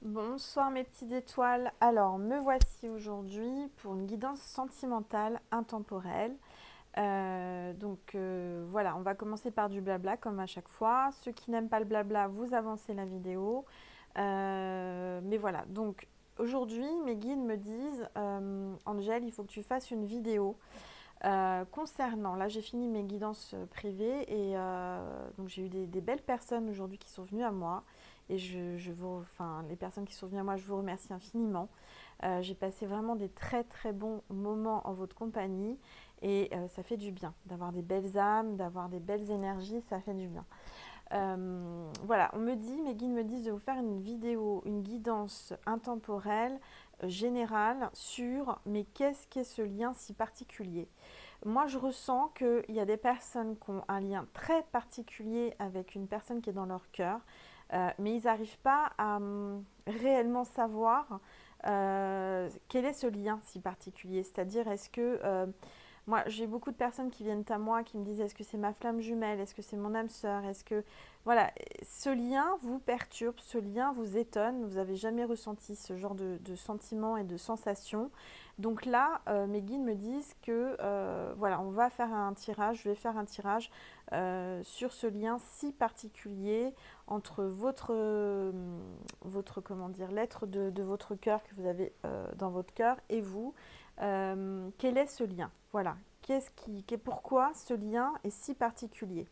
Bonsoir mes petites étoiles. Alors, me voici aujourd'hui pour une guidance sentimentale intemporelle. Voilà, on va commencer par du blabla comme à chaque fois. Ceux qui n'aiment pas le blabla, vous avancez la vidéo. Mais voilà, donc aujourd'hui, mes guides me disent, Angèle, il faut que tu fasses une vidéo concernant, là j'ai fini mes guidances privées et donc j'ai eu des belles personnes aujourd'hui qui sont venues à moi et enfin les personnes qui sont venues à moi, je vous remercie infiniment. J'ai passé vraiment des très très bons moments en votre compagnie et ça fait du bien d'avoir des belles âmes, d'avoir des belles énergies, ça fait du bien. Voilà, mes guides me disent de vous faire une vidéo, une guidance intemporelle, générale sur mais qu'est-ce qu'est ce lien si particulier. Moi, je ressens qu'il y a des personnes qui ont un lien très particulier avec une personne qui est dans leur cœur, mais ils n'arrivent pas à réellement savoir quel est ce lien si particulier. C'est-à-dire, moi, j'ai beaucoup de personnes qui viennent à moi, qui me disent est-ce que c'est ma flamme jumelle, est-ce que c'est mon âme sœur, est-ce que... Voilà, ce lien vous perturbe, ce lien vous étonne, vous n'avez jamais ressenti ce genre de sentiments et de sensations. Donc là, mes guides me disent que, voilà, on va faire un tirage, je vais faire un tirage sur ce lien si particulier entre comment dire, l'être de votre cœur que vous avez dans votre cœur et vous. Quel est ce lien? Voilà. Pourquoi ce lien est si particulier?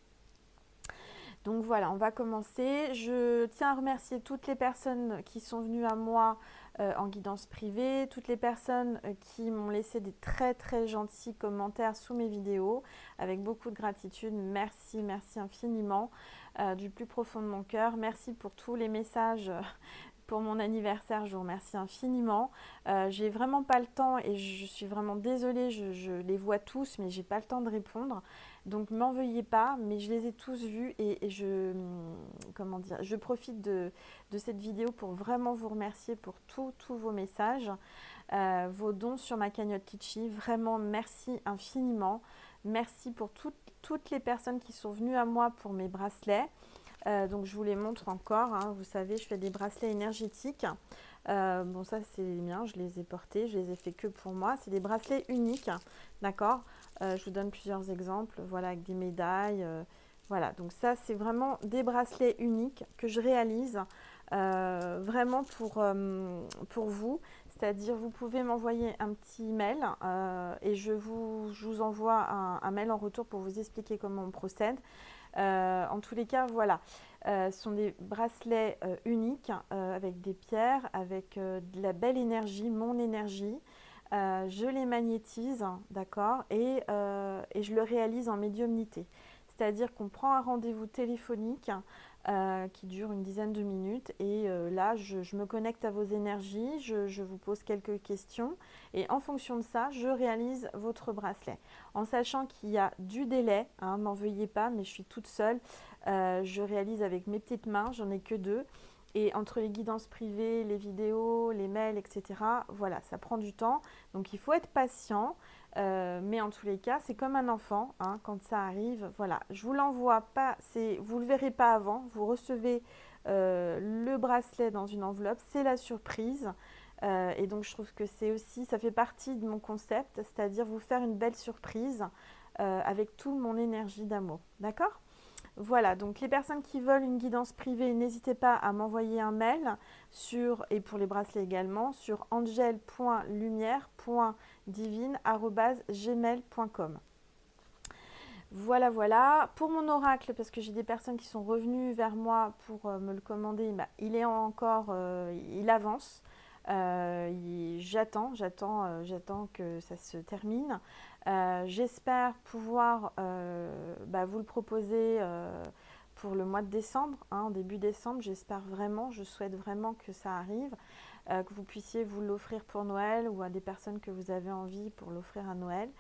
Donc voilà, on va commencer. Je tiens à remercier toutes les personnes qui sont venues à moi en guidance privée, toutes les personnes qui m'ont laissé des très très gentils commentaires sous mes vidéos, avec beaucoup de gratitude. Merci, merci infiniment du plus profond de mon cœur. Merci pour tous les messages pour mon anniversaire, je vous remercie infiniment. J'ai vraiment pas le temps et je suis vraiment désolée, je les vois tous, mais j'ai pas le temps de répondre. Donc m'en veuillez pas, mais je les ai tous vus et comment dire, je profite de cette vidéo pour vraiment vous remercier pour tous vos messages, vos dons sur ma cagnotte Litchi. Vraiment merci infiniment. Merci pour toutes les personnes qui sont venues à moi pour mes bracelets. Donc je vous les montre encore, hein. Vous savez, je fais des bracelets énergétiques. Bon, ça c'est les miens, je les ai portés, je les ai fait que pour moi. C'est des bracelets uniques, d'accord. Je vous donne plusieurs exemples, voilà, avec des médailles. Voilà, donc ça c'est vraiment des bracelets uniques que je réalise vraiment pour vous. C'est-à-dire, vous pouvez m'envoyer un petit mail et je vous envoie un mail en retour pour vous expliquer comment on procède. En tous les cas, voilà, ce sont des bracelets uniques avec des pierres, avec de la belle énergie, mon énergie. Je les magnétise, d'accord, et je le réalise en médiumnité. C'est-à-dire qu'on prend un rendez-vous téléphonique qui dure une dizaine de minutes et là, je me connecte à vos énergies, je vous pose quelques questions et en fonction de ça, je réalise votre bracelet. En sachant qu'il y a du délai, hein, m'en veuillez pas, mais je suis toute seule. Je réalise avec mes petites mains, j'en ai que deux. Et entre les guidances privées, les vidéos, les mails, etc., voilà, ça prend du temps. Donc il faut être patient. Mais en tous les cas, c'est comme un enfant, hein, quand ça arrive. Voilà, je vous l'envoie pas, vous le verrez pas avant. Vous recevez le bracelet dans une enveloppe, c'est la surprise. Et donc je trouve que c'est aussi, ça fait partie de mon concept, c'est-à-dire vous faire une belle surprise avec toute mon énergie d'amour. D'accord? Voilà, donc les personnes qui veulent une guidance privée, n'hésitez pas à m'envoyer un mail et pour les bracelets également, sur angel.lumière.divine@gmail.com. Voilà, voilà. Pour mon oracle, parce que j'ai des personnes qui sont revenues vers moi pour me le commander, bah, il avance. J'attends que ça se termine. J'espère pouvoir bah, vous le proposer pour le mois de décembre, hein, en début décembre. J'espère vraiment, je souhaite vraiment que ça arrive, que vous puissiez vous l'offrir pour Noël ou à des personnes que vous avez envie pour l'offrir à Noël.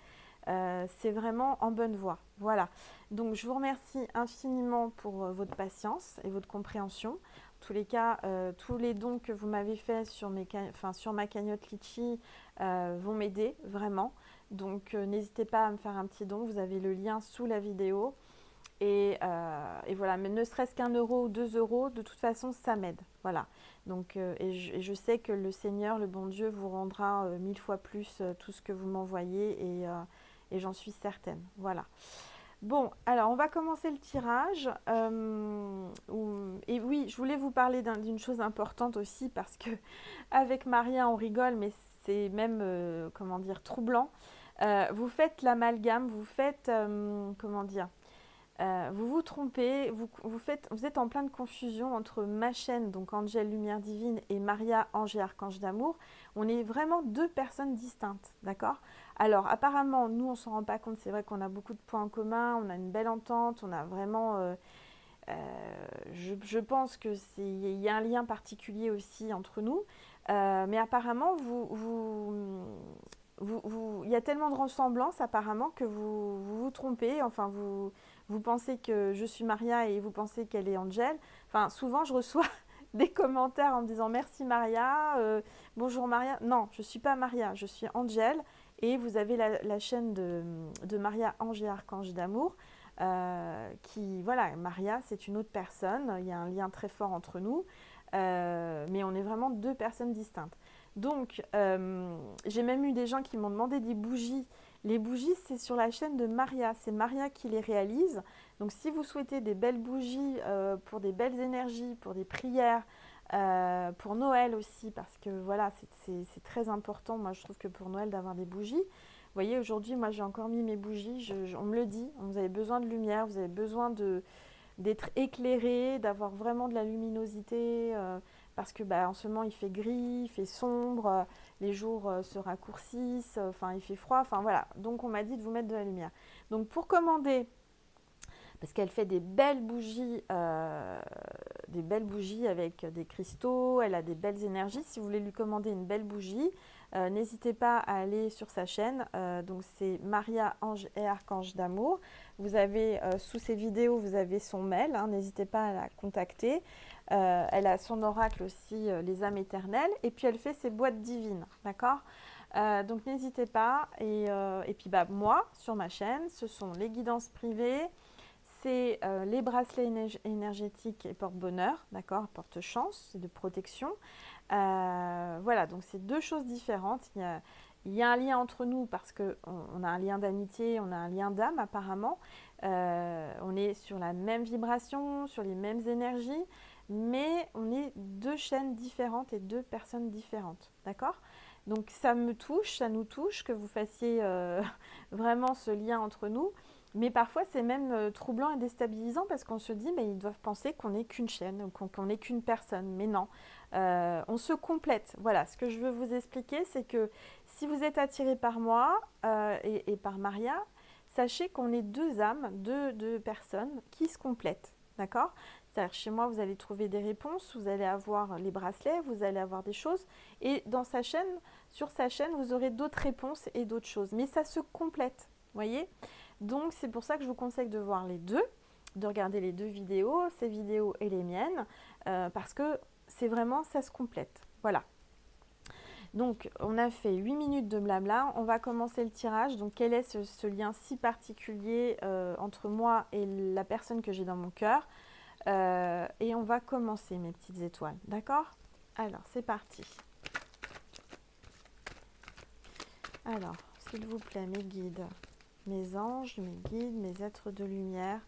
C'est vraiment en bonne voie. Voilà. Donc je vous remercie infiniment pour votre patience et votre compréhension. En tous les cas, tous les dons que vous m'avez faits sur ma cagnotte Litchi vont m'aider vraiment. Donc n'hésitez pas à me faire un petit don. Vous avez le lien sous la vidéo. Et voilà, mais ne serait-ce qu'un euro ou 2 euros, de toute façon, ça m'aide. Voilà. Donc, et je sais que le Seigneur, le bon Dieu, vous rendra 1000 fois plus tout ce que vous m'envoyez et j'en suis certaine. Voilà. Bon, alors on va commencer le tirage. Et oui, je voulais vous parler d'une chose importante aussi parce que avec Maria, on rigole, mais c'est même, comment dire, troublant. Vous faites l'amalgame, vous faites, comment dire, vous vous trompez, vous êtes en pleine confusion entre ma chaîne, donc Angèle Lumière Divine, et Maria, Ange et Archange d'Amour. On est vraiment deux personnes distinctes, d'accord? Alors, apparemment, nous, on ne s'en rend pas compte. C'est vrai qu'on a beaucoup de points en commun, on a une belle entente, on a vraiment... je pense qu'il y a un lien particulier aussi entre nous. Mais apparemment, il y a tellement de ressemblances apparemment que vous trompez. Enfin, vous pensez que je suis Maria et vous pensez qu'elle est Angèle. Enfin, souvent, je reçois des commentaires en me disant merci Maria, bonjour Maria. Non, je ne suis pas Maria, je suis Angèle. Et vous avez la chaîne de Maria, Ange et Archange d'Amour. Voilà, Maria, c'est une autre personne. Il y a un lien très fort entre nous. Mais on est vraiment deux personnes distinctes. Donc, j'ai même eu des gens qui m'ont demandé des bougies. Les bougies, c'est sur la chaîne de Maria. C'est Maria qui les réalise. Donc, si vous souhaitez des belles bougies pour des belles énergies, pour des prières, pour Noël aussi, parce que voilà, c'est très important. Moi, je trouve que pour Noël, d'avoir des bougies. Vous voyez, aujourd'hui, moi, j'ai encore mis mes bougies. On me le dit, vous avez besoin de lumière, vous avez besoin d'être éclairé, d'avoir vraiment de la luminosité, parce que en ce moment il fait gris, il fait sombre, les jours se raccourcissent, enfin il fait froid, enfin voilà. Donc on m'a dit de vous mettre de la lumière. Donc pour commander, parce qu'elle fait des belles bougies avec des cristaux, elle a des belles énergies. Si vous voulez lui commander une belle bougie, n'hésitez pas à aller sur sa chaîne. Donc c'est Maria, Ange et Archange d'Amour. Vous avez sous ces vidéos, vous avez son mail. Hein, n'hésitez pas à la contacter. Elle a son oracle aussi, les âmes éternelles. Et puis elle fait ses boîtes divines, d'accord? Donc n'hésitez pas. Et puis moi, sur ma chaîne, ce sont les guidances privées. C'est les bracelets énergétiques et porte-bonheur, d'accord, porte-chance, c'est de protection. Voilà, donc c'est deux choses différentes. Il y a un lien entre nous parce qu'on a un lien d'amitié, on a un lien d'âme apparemment. On est sur la même vibration, sur les mêmes énergies, mais on est deux chaînes différentes et deux personnes différentes, d'accord? Donc ça me touche, ça nous touche que vous fassiez vraiment ce lien entre nous. Mais parfois, c'est même troublant et déstabilisant parce qu'on se dit, mais ils doivent penser qu'on n'est qu'une chaîne, ou qu'on n'est qu'une personne. Mais non, on se complète. Voilà, ce que je veux vous expliquer, c'est que si vous êtes attiré par moi et par Maria, sachez qu'on est deux âmes, deux personnes qui se complètent. D'accord? C'est-à-dire, chez moi, vous allez trouver des réponses, vous allez avoir les bracelets, vous allez avoir des choses. Et dans sa chaîne, sur sa chaîne, vous aurez d'autres réponses et d'autres choses. Mais ça se complète, voyez? Donc c'est pour ça que je vous conseille de voir les deux, de regarder les deux vidéos, ces vidéos et les miennes, parce que c'est vraiment, ça se complète. Voilà. Donc on a fait 8 minutes de blabla, on va commencer le tirage. Donc quel est ce lien si particulier entre moi et la personne que j'ai dans mon cœur, et on va commencer mes petites étoiles, d'accord? Alors c'est parti. Alors, s'il vous plaît, mes guides, mes anges, mes guides, mes êtres de lumière,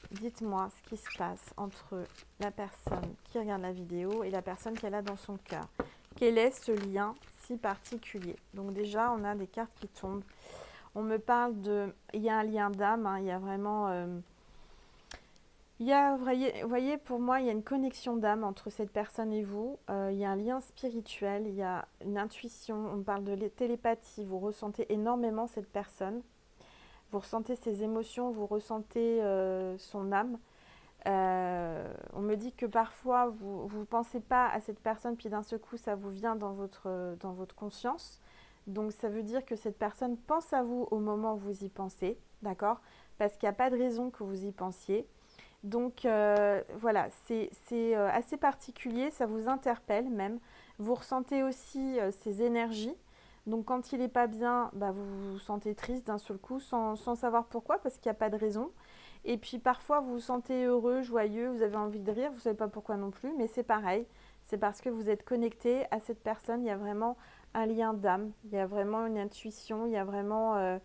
dites-moi ce qui se passe entre la personne qui regarde la vidéo et la personne qu'elle a dans son cœur. Quel est ce lien si particulier? Donc déjà, on a des cartes qui tombent. On me parle de... Il y a un lien d'âme, hein, il y a vraiment... vous voyez, pour moi, il y a une connexion d'âme entre cette personne et vous. Il y a un lien spirituel, il y a une intuition. On parle de télépathie. Vous ressentez énormément cette personne. Vous ressentez ses émotions, vous ressentez son âme. On me dit que parfois, vous ne pensez pas à cette personne, puis d'un seul coup, ça vous vient dans votre conscience. Donc, ça veut dire que cette personne pense à vous au moment où vous y pensez, d'accord? Parce qu'il n'y a pas de raison que vous y pensiez. Donc voilà, c'est assez particulier, ça vous interpelle même. Vous ressentez aussi ses énergies. Donc quand il n'est pas bien, vous vous sentez triste d'un seul coup sans savoir pourquoi, parce qu'il n'y a pas de raison. Et puis parfois vous vous sentez heureux, joyeux, vous avez envie de rire, vous ne savez pas pourquoi non plus, mais c'est pareil. C'est parce que vous êtes connecté à cette personne, il y a vraiment un lien d'âme, il y a vraiment une intuition, il y a vraiment...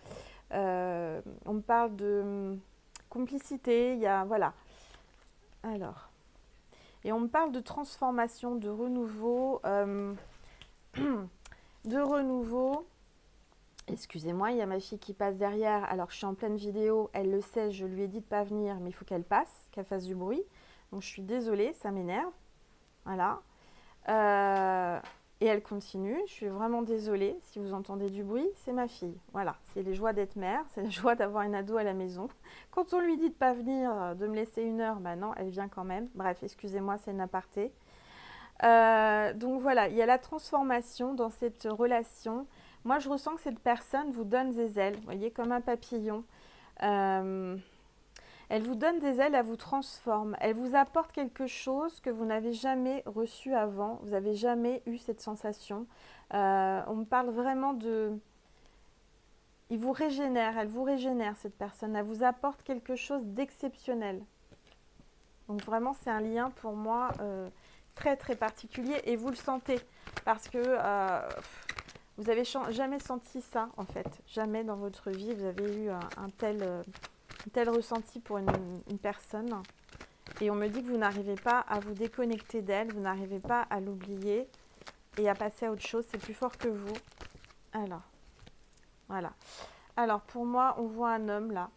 on me parle de complicité, il y a... Voilà. Alors, et on me parle de transformation, de renouveau, de renouveau. Excusez-moi, il y a ma fille qui passe derrière. Alors, je suis en pleine vidéo, elle le sait, je lui ai dit de ne pas venir, mais il faut qu'elle passe, qu'elle fasse du bruit. Donc, je suis désolée, ça m'énerve. Voilà. Et elle continue. Je suis vraiment désolée si vous entendez du bruit, c'est ma fille. Voilà, c'est les joies d'être mère, c'est la joie d'avoir une ado à la maison. Quand on lui dit de ne pas venir, de me laisser 1 heure, bah non, elle vient quand même. Bref, excusez-moi, c'est une aparté. Donc voilà, il y a la transformation dans cette relation. Moi, je ressens que cette personne vous donne des ailes, vous voyez, comme un papillon. Euh, Elle vous donne des ailes, elle vous transforme. Elle vous apporte quelque chose que vous n'avez jamais reçu avant. Vous n'avez jamais eu cette sensation. On me parle vraiment de... Il vous régénère, elle vous régénère cette personne. Elle vous apporte quelque chose d'exceptionnel. Donc vraiment, c'est un lien pour moi très très particulier et vous le sentez parce que vous n'avez jamais senti ça en fait. Jamais dans votre vie, vous avez eu un tel ressenti pour une personne. Et on me dit que vous n'arrivez pas à vous déconnecter d'elle, vous n'arrivez pas à l'oublier et à passer à autre chose. C'est plus fort que vous. Alors, voilà. Alors, pour moi, on voit un homme là.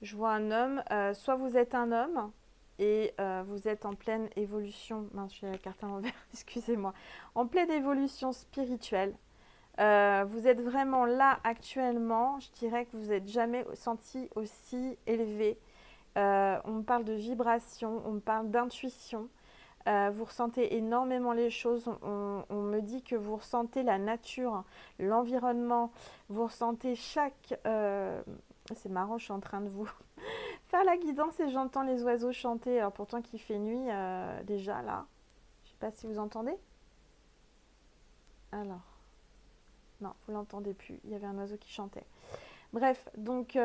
Je vois un homme. Soit vous êtes un homme et vous êtes en pleine évolution. Mince, j'ai la carte à l'envers, excusez-moi. En pleine évolution spirituelle. Vous êtes vraiment là actuellement. Je dirais que vous n'êtes jamais senti aussi élevé. On me parle de vibration, on me parle d'intuition. Vous ressentez énormément les choses. On me dit que vous ressentez la nature, l'environnement. Vous ressentez chaque... c'est marrant, je suis en train de vous faire la guidance et j'entends les oiseaux chanter. Alors pourtant qu'il fait nuit déjà là. Je ne sais pas si vous entendez. Alors, non, vous l'entendez plus. Il y avait un oiseau qui chantait. Bref, donc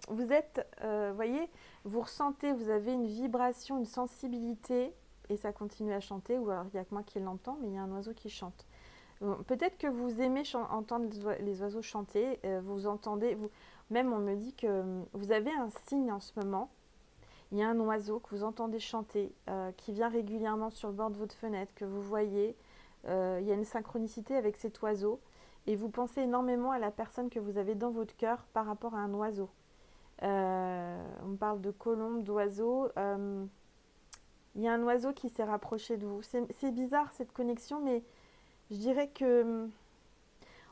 vous êtes, voyez, vous ressentez, vous avez une vibration, une sensibilité, et ça continue à chanter, ou alors il n'y a que moi qui l'entends, mais il y a un oiseau qui chante. Peut-être que vous aimez entendre les oiseaux chanter, vous entendez, même on me dit que vous avez un signe en ce moment, il y a un oiseau que vous entendez chanter, qui vient régulièrement sur le bord de votre fenêtre, que vous voyez, il y a une synchronicité avec cet oiseau, et vous pensez énormément à la personne que vous avez dans votre cœur par rapport à un oiseau. On parle de colombe, d'oiseau. Il y a un oiseau qui s'est rapproché de vous. C'est bizarre cette connexion, mais je dirais que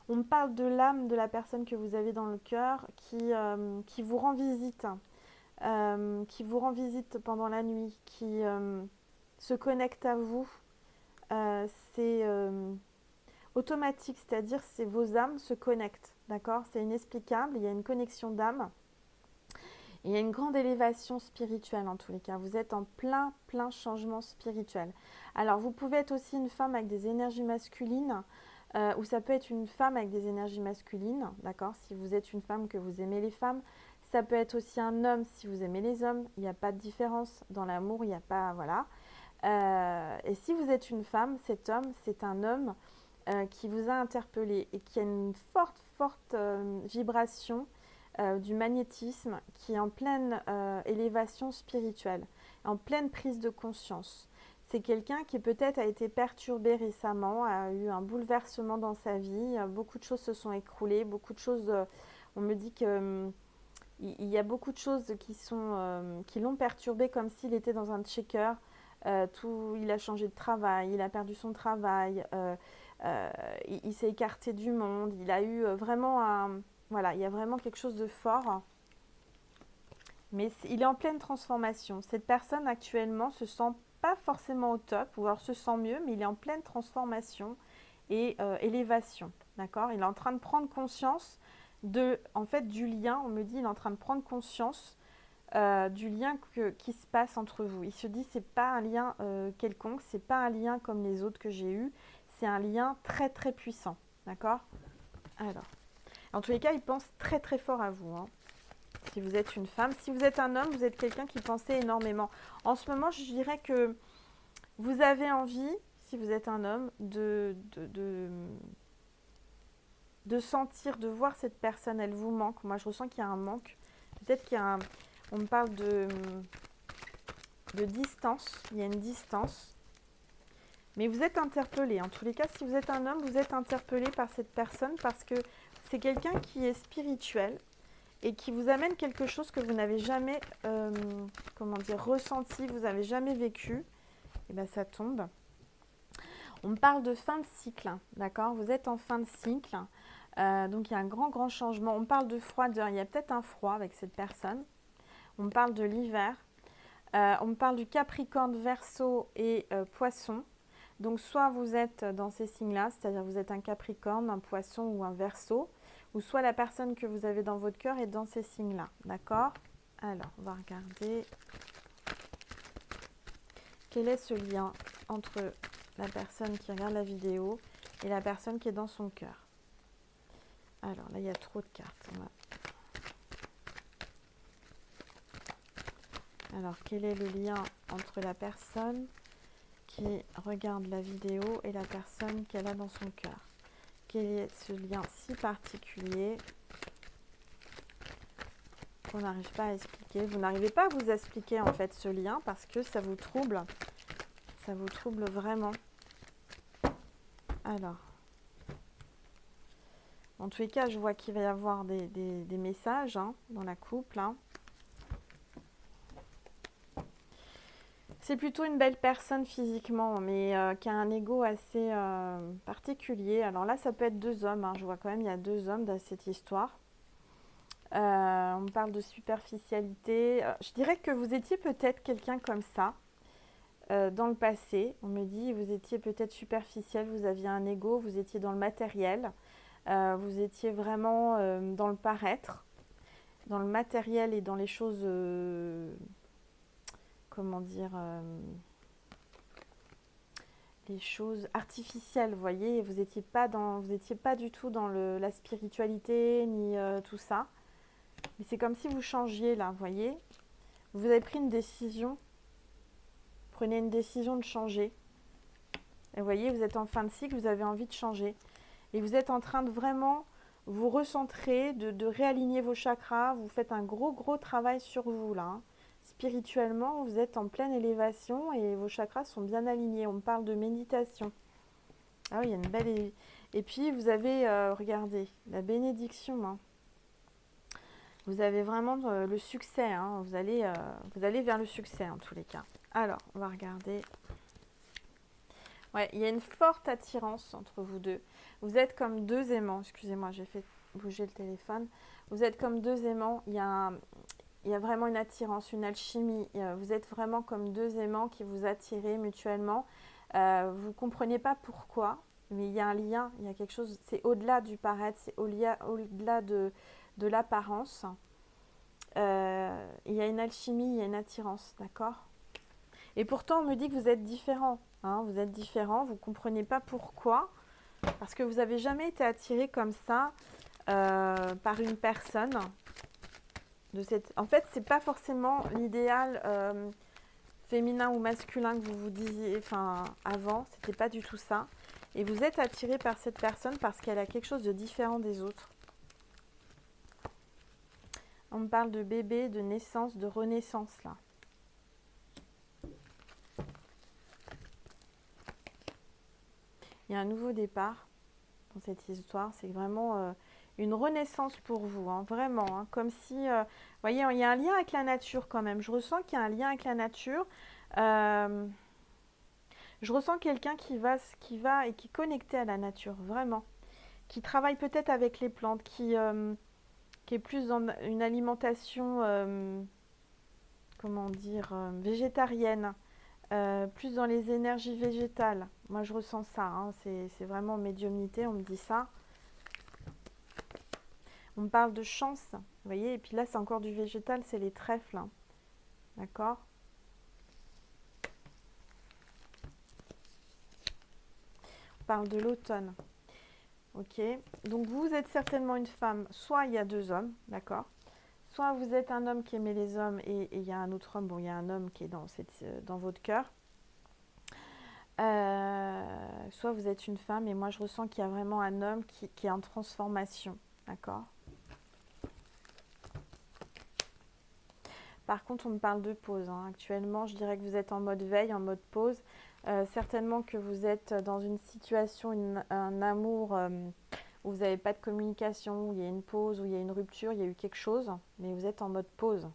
on me parle de l'âme de la personne que vous avez dans le cœur qui vous rend visite, pendant la nuit, qui se connecte à vous. C'est automatique, c'est-à-dire que vos âmes se connectent, d'accord? C'est inexplicable, il y a une connexion d'âme. Il y a une grande élévation spirituelle en tous les cas. Vous êtes en plein changement spirituel. Alors, vous pouvez être aussi une femme avec des énergies masculines ou ça peut être une femme avec des énergies masculines, d'accord? Si vous êtes une femme que vous aimez les femmes. Ça peut être aussi un homme si vous aimez les hommes. Il n'y a pas de différence. Dans l'amour, il n'y a pas... Voilà. Et si vous êtes une femme, cet homme, c'est un homme qui vous a interpellé et qui a une forte vibration du magnétisme, qui est en pleine élévation spirituelle, en pleine prise de conscience. C'est quelqu'un qui peut-être a été perturbé récemment, a eu un bouleversement dans sa vie, beaucoup de choses se sont écroulées, beaucoup de choses, on me dit que il y a beaucoup de choses qui l'ont perturbé comme s'il était dans un checker. Il a changé de travail, il a perdu son travail, il s'est écarté du monde, il a eu vraiment un... Voilà, il y a vraiment quelque chose de fort, mais il est en pleine transformation. Cette personne actuellement se sent pas forcément au top, ou alors se sent mieux, mais il est en pleine transformation et élévation, d'accord? Il est en train de prendre conscience en fait, du lien, on me dit, il est en train de prendre conscience du lien qui se passe entre vous. Il se dit, c'est pas un lien quelconque, c'est pas un lien comme les autres que j'ai eus, c'est un lien très très puissant, d'accord? Alors, en tous les cas, il pense très très fort à vous, hein. si vous êtes une femme. Si vous êtes un homme, vous êtes quelqu'un qui pensait énormément. En ce moment, je dirais que vous avez envie, si vous êtes un homme, de sentir, de voir cette personne, elle vous manque. Moi, je ressens qu'il y a un manque. Peut-être qu'il y a un... On me parle de distance. Il y a une distance. Mais vous êtes interpellé. En tous les cas, si vous êtes un homme, vous êtes interpellé par cette personne parce que c'est quelqu'un qui est spirituel et qui vous amène quelque chose que vous n'avez jamais, comment dire, ressenti, vous n'avez jamais vécu. Et bien, ça tombe. On me parle de fin de cycle, d'accord? Vous êtes en fin de cycle. Donc, il y a un grand changement. On parle de froideur. Il y a peut-être un froid avec cette personne. On me parle de l'hiver. On me parle du Capricorne, Verseau et Poisson. Donc, soit vous êtes dans ces signes-là, c'est-à-dire vous êtes un Capricorne, un Poisson ou un Verseau, ou soit la personne que vous avez dans votre cœur est dans ces signes-là, d'accord? Alors, on va regarder. Quel est ce lien entre la personne qui regarde la vidéo et la personne qui est dans son cœur? Alors, là, il y a trop de cartes. Alors, quel est le lien entre la personne qui regarde la vidéo et la personne qu'elle a dans son cœur? Quel est ce lien si particulier qu'on n'arrive pas à expliquer? Vous n'arrivez pas à vous expliquer en fait ce lien parce que ça vous trouble. Ça vous trouble vraiment. Alors, en tous les cas, je vois qu'il va y avoir des messages dans la couple. C'est plutôt une belle personne physiquement, mais qui a un ego assez particulier. Alors là, ça peut être deux hommes. Je vois quand même, il y a deux hommes dans cette histoire. On me parle de superficialité. Je dirais que vous étiez peut-être quelqu'un comme ça dans le passé. On me dit, vous étiez peut-être superficiel, vous aviez un ego, vous étiez dans le matériel. Vous étiez vraiment dans le paraître, dans le matériel et dans les choses... comment dire, les choses artificielles, vous voyez, vous n'étiez pas du tout dans la spiritualité ni tout ça. Mais c'est comme si vous changiez là, vous voyez. Vous avez pris une décision, prenez une décision de changer. Et vous voyez, vous êtes en fin de cycle, vous avez envie de changer. Et vous êtes en train de vraiment vous recentrer, de réaligner vos chakras. Vous faites un gros travail sur vous là. Spirituellement, vous êtes en pleine élévation et vos chakras sont bien alignés. On me parle de méditation. Ah oui, il y a une belle... Et puis, vous avez, regardez, la bénédiction. Vous avez vraiment le succès. Vous allez vers le succès en tous les cas. Alors, on va regarder. Ouais, il y a une forte attirance entre vous deux. Vous êtes comme deux aimants. Excusez-moi, j'ai fait bouger le téléphone. Vous êtes comme deux aimants. Il y a vraiment une attirance, une alchimie. Vous êtes vraiment comme deux aimants qui vous attirez mutuellement. Vous ne comprenez pas pourquoi, mais il y a un lien, il y a quelque chose, c'est au-delà du paraître, c'est au-delà de l'apparence. Il y a une alchimie, il y a une attirance, d'accord? Et pourtant, on me dit que vous êtes différents. Vous êtes différents, vous ne comprenez pas pourquoi, parce que vous n'avez jamais été attiré comme ça par une personne. En fait, c'est pas forcément l'idéal féminin ou masculin que vous vous disiez avant, c'était pas du tout ça. Et vous êtes attiré par cette personne parce qu'elle a quelque chose de différent des autres. On me parle de bébé, de naissance, de renaissance là. Il y a un nouveau départ dans cette histoire, c'est vraiment une renaissance pour vous, vraiment, comme si, vous voyez, il y a un lien avec la nature quand même. Je ressens qu'il y a un lien avec la nature. Je ressens quelqu'un qui va et qui est connecté à la nature, vraiment. Qui travaille peut-être avec les plantes, qui est plus dans une alimentation, comment dire, végétarienne. Plus dans les énergies végétales. Moi, je ressens ça. C'est vraiment médiumnité, on me dit ça. On me parle de chance, vous voyez. Et puis là, c'est encore du végétal, c'est les trèfles. D'accord? On parle de l'automne. Ok. Donc, vous êtes certainement une femme. Soit il y a deux hommes, d'accord? soit vous êtes un homme qui aimait les hommes et il y a un autre homme, bon, il y a un homme qui est dans votre cœur. Soit vous êtes une femme et moi je ressens qu'il y a vraiment un homme qui est en transformation, d'accord? Par contre, on me parle de pause, hein. Actuellement, je dirais que vous êtes en mode veille, en mode pause. Certainement que vous êtes dans une situation, un amour où vous n'avez pas de communication, où il y a une pause, où il y a une rupture, il y a eu quelque chose, mais vous êtes en mode pause.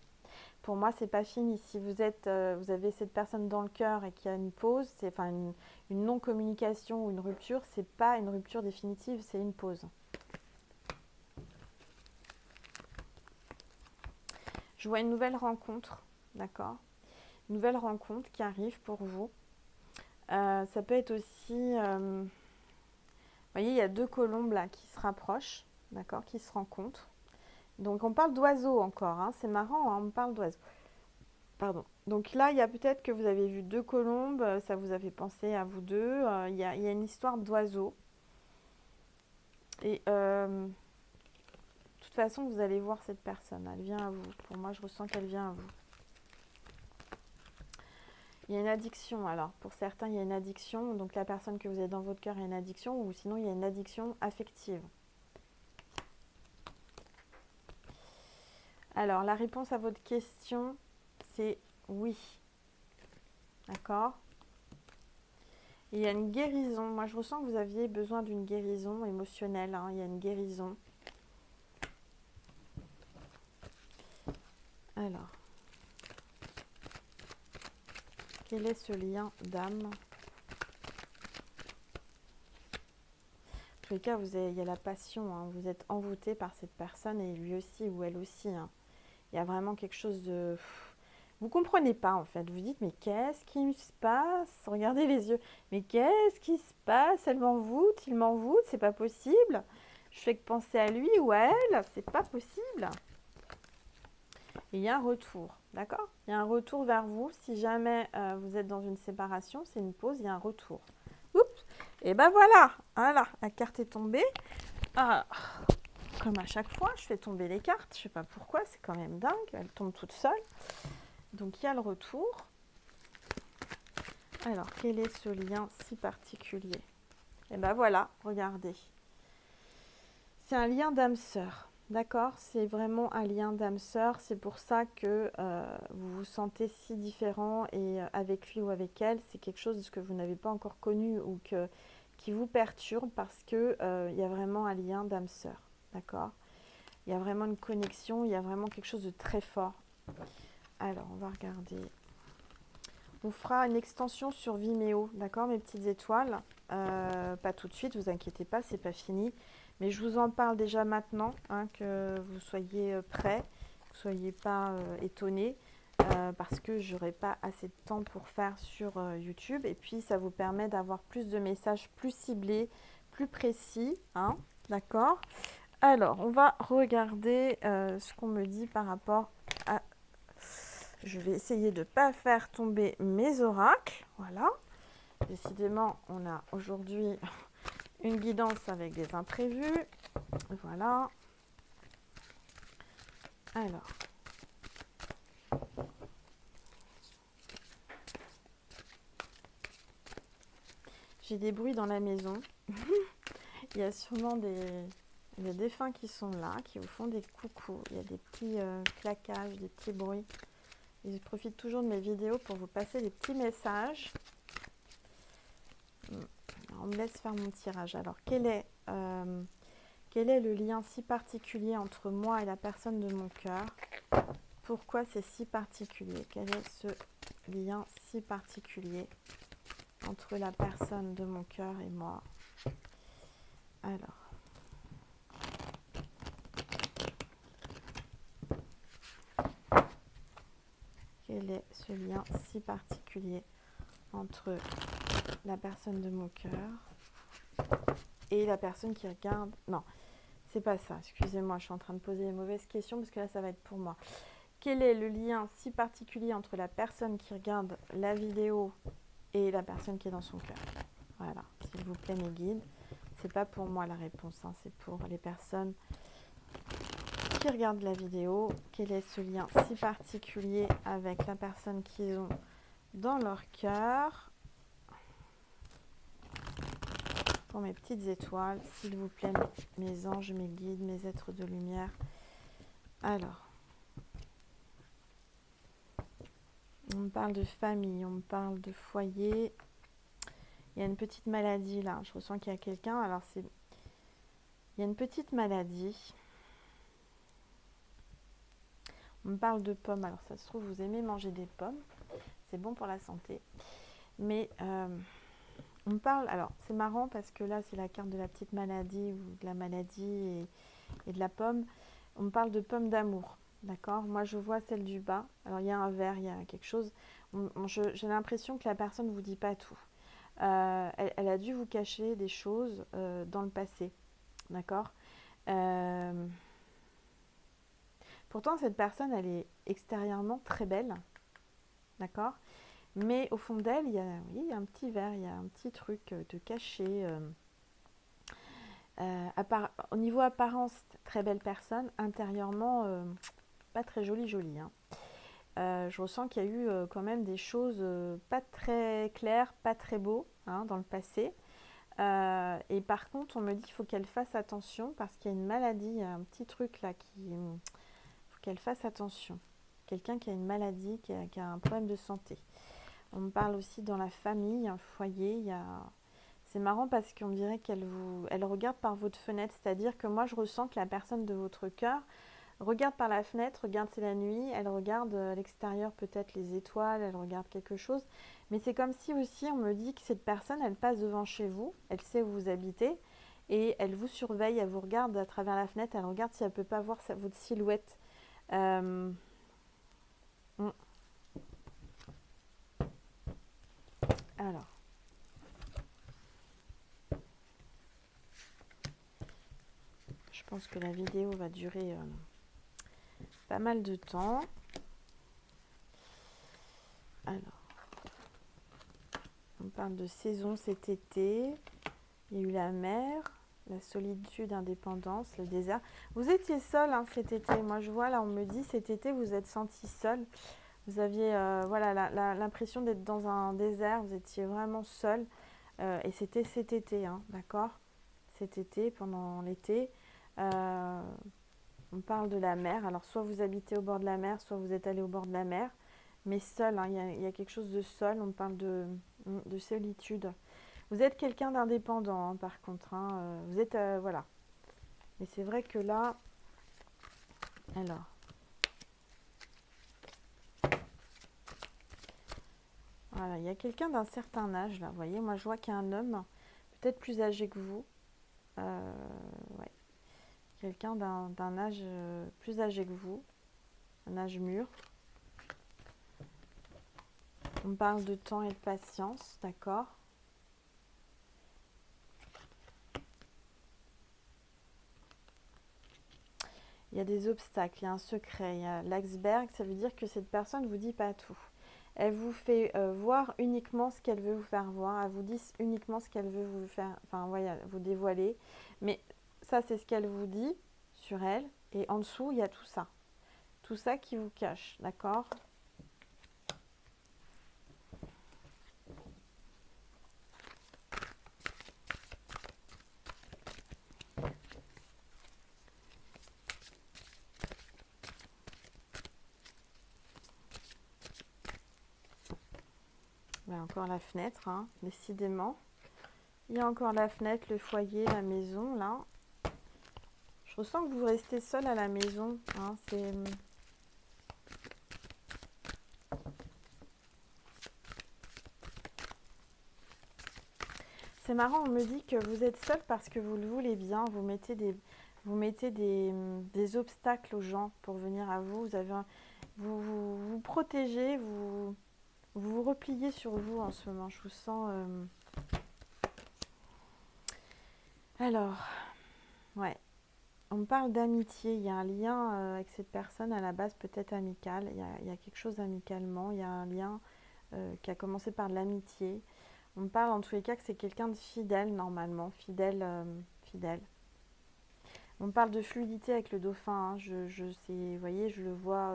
Pour moi, c'est pas fini. Si vous avez cette personne dans le cœur et qu'il y a une pause, une non-communication ou une rupture, c'est pas une rupture définitive, c'est une pause. Je vois une nouvelle rencontre, d'accord? Une nouvelle rencontre qui arrive pour vous. Ça peut être aussi, vous voyez, il y a deux colombes là qui se rapprochent, d'accord, qui se rencontrent. Donc on parle d'oiseaux encore, hein, c'est marrant, hein, on parle d'oiseaux. Pardon. Donc là, il y a peut-être que vous avez vu deux colombes, ça vous a fait penser à vous deux. Il y a une histoire d'oiseaux. Et de toute façon, vous allez voir cette personne, elle vient à vous. Pour moi, je ressens qu'elle vient à vous. Il y a une addiction, alors pour certains, il y a une addiction. Donc la personne que vous avez dans votre cœur a une addiction, ou sinon il y a une addiction affective. Alors la réponse à votre question, c'est oui. D'accord? Il y a une guérison. Moi, je ressens que vous aviez besoin d'une guérison émotionnelle, hein. Il y a une guérison. Alors, quel est ce lien d'âme? En tous les cas, il y a la passion, hein. Vous êtes envoûté par cette personne et lui aussi ou elle aussi, hein. Il y a vraiment quelque chose de... Vous ne comprenez pas en fait. Vous dites, mais qu'est-ce qui se passe? Regardez les yeux. Mais qu'est-ce qui se passe? Elle m'envoûte, il m'envoûte, c'est pas possible. Je fais que penser à lui ou à elle, c'est pas possible. Et il y a un retour, d'accord? Il y a un retour vers vous. Si jamais vous êtes dans une séparation, c'est une pause, il y a un retour. Oups! Et ben voilà, voilà, la carte est tombée. Ah, comme à chaque fois, je fais tomber les cartes. Je sais pas pourquoi, c'est quand même dingue. Elle tombe toute seule. Donc il y a le retour. Alors, quel est ce lien si particulier? Et ben voilà, regardez. C'est un lien d'âme sœur. D'accord? C'est vraiment un lien d'âme sœur. C'est pour ça que vous vous sentez si différent et avec lui ou avec elle, c'est quelque chose que vous n'avez pas encore connu ou qui vous perturbe parce que il y a vraiment un lien d'âme sœur. D'accord? Il y a vraiment une connexion, il y a vraiment quelque chose de très fort. Alors, on va regarder. On fera une extension sur Vimeo, d'accord, mes petites étoiles. Pas tout de suite, vous inquiétez pas, c'est pas fini. Mais je vous en parle déjà maintenant, hein, que vous soyez prêts, que vous ne soyez pas étonnés, parce que je n'aurai pas assez de temps pour faire sur YouTube. Et puis, ça vous permet d'avoir plus de messages plus ciblés, plus précis, hein, d'accord? Alors, on va regarder ce qu'on me dit par rapport à... Je vais essayer de ne pas faire tomber mes oracles. Voilà. Décidément, on a aujourd'hui une guidance avec des imprévus. Voilà. Alors. J'ai des bruits dans la maison. Il y a sûrement des défunts qui sont là, qui vous font des coucous. Il y a des petits claquages, des petits bruits. Et je profite toujours de mes vidéos pour vous passer des petits messages. On me laisse faire mon tirage. Alors, quel est le lien si particulier entre moi et la personne de mon cœur? Pourquoi c'est si particulier? Quel est ce lien si particulier entre la personne de mon cœur et moi? Alors. Quel est ce lien si particulier entre la personne de mon cœur et la personne qui regarde... Non, c'est pas ça. Excusez-moi, je suis en train de poser les mauvaises questions parce que là, ça va être pour moi. Quel est le lien si particulier entre la personne qui regarde la vidéo et la personne qui est dans son cœur? Voilà, s'il vous plaît, mes guides. C'est pas pour moi la réponse, hein, c'est pour les personnes qui regardent la vidéo, quel est ce lien si particulier avec la personne qu'ils ont dans leur cœur? Pour mes petites étoiles, s'il vous plaît, mes anges, mes guides, mes êtres de lumière. Alors, on me parle de famille, on me parle de foyer. Il y a une petite maladie là, je ressens qu'il y a quelqu'un. Alors, il y a une petite maladie. On me parle de pommes. Alors, ça se trouve, vous aimez manger des pommes. C'est bon pour la santé. Mais on me parle... Alors, c'est marrant parce que là, c'est la carte de la petite maladie ou de la maladie et de la pomme. On me parle de pommes d'amour. D'accord? Moi, je vois celle du bas. Alors, il y a un verre, il y a quelque chose. J'ai l'impression que la personne ne vous dit pas tout. Elle a dû vous cacher des choses dans le passé. D'accord? Pourtant, cette personne, elle est extérieurement très belle. D'accord? Mais au fond d'elle, il y a un petit verre, il y a un petit truc de caché. Au niveau apparence, très belle personne. Intérieurement, pas très jolie. Hein. Je ressens qu'il y a eu quand même des choses pas très claires, pas très beaux hein, dans le passé. Et par contre, on me dit qu'il faut qu'elle fasse attention parce qu'il y a une maladie, il y a un petit truc là il faut qu'elle fasse attention. Quelqu'un qui a une maladie, qui a un problème de santé. On me parle aussi dans la famille, un foyer. C'est marrant parce qu'on dirait elle regarde par votre fenêtre. C'est-à-dire que moi, je ressens que la personne de votre cœur regarde par la fenêtre, regarde c'est la nuit, elle regarde à l'extérieur peut-être les étoiles, elle regarde quelque chose. Mais c'est comme si aussi on me dit que cette personne, elle passe devant chez vous, elle sait où vous habitez et elle vous surveille, elle vous regarde à travers la fenêtre, elle regarde si elle ne peut pas voir votre silhouette. Euh, Alors, je pense que la vidéo va durer pas mal de temps. Alors, on parle de saison cet été. Il y a eu la mer, la solitude, indépendance, le désert. Vous étiez seul hein, cet été. Moi, je vois là, on me dit cet été, vous êtes senti seul. Vous aviez voilà, l'impression d'être dans un désert. Vous étiez vraiment seul. Et c'était cet été, hein, d'accord? Cet été, pendant l'été. On parle de la mer. Alors, soit vous habitez au bord de la mer, soit vous êtes allé au bord de la mer. Mais seul, hein, il y a quelque chose de seul. On parle de solitude. Vous êtes quelqu'un d'indépendant, hein, par contre. Hein, vous êtes... voilà. Mais c'est vrai que là... Alors... Voilà, il y a quelqu'un d'un certain âge, là. Vous voyez, moi, je vois qu'il y a un homme, peut-être plus âgé que vous. Ouais. Quelqu'un d'un âge plus âgé que vous. Un âge mûr. On parle de temps et de patience, d'accord? Il y a des obstacles, il y a un secret, il y a l'iceberg, ça veut dire que cette personne ne vous dit pas tout. Elle vous fait voir uniquement ce qu'elle veut vous faire voir, elle vous dit uniquement ce qu'elle veut vous faire, enfin voilà, vous dévoiler. Mais ça, c'est ce qu'elle vous dit sur elle, et en dessous, il y a tout ça. Tout ça qui vous cache, d'accord? Il y a encore la fenêtre, hein, décidément. Il y a encore la fenêtre, le foyer, la maison, là. Je ressens que vous restez seul à la maison. Hein, c'est marrant, on me dit que vous êtes seul parce que vous le voulez bien. Vous mettez des obstacles aux gens pour venir à vous. Vous protégez, vous repliez sur vous en ce moment. Je vous sens... Alors, ouais. On me parle d'amitié, il y a un lien avec cette personne à la base peut-être amical, il y a quelque chose amicalement, il y a un lien qui a commencé par de l'amitié. On me parle en tous les cas que c'est quelqu'un de fidèle normalement, fidèle. On parle de fluidité avec le dauphin, hein. Vous voyez, je le vois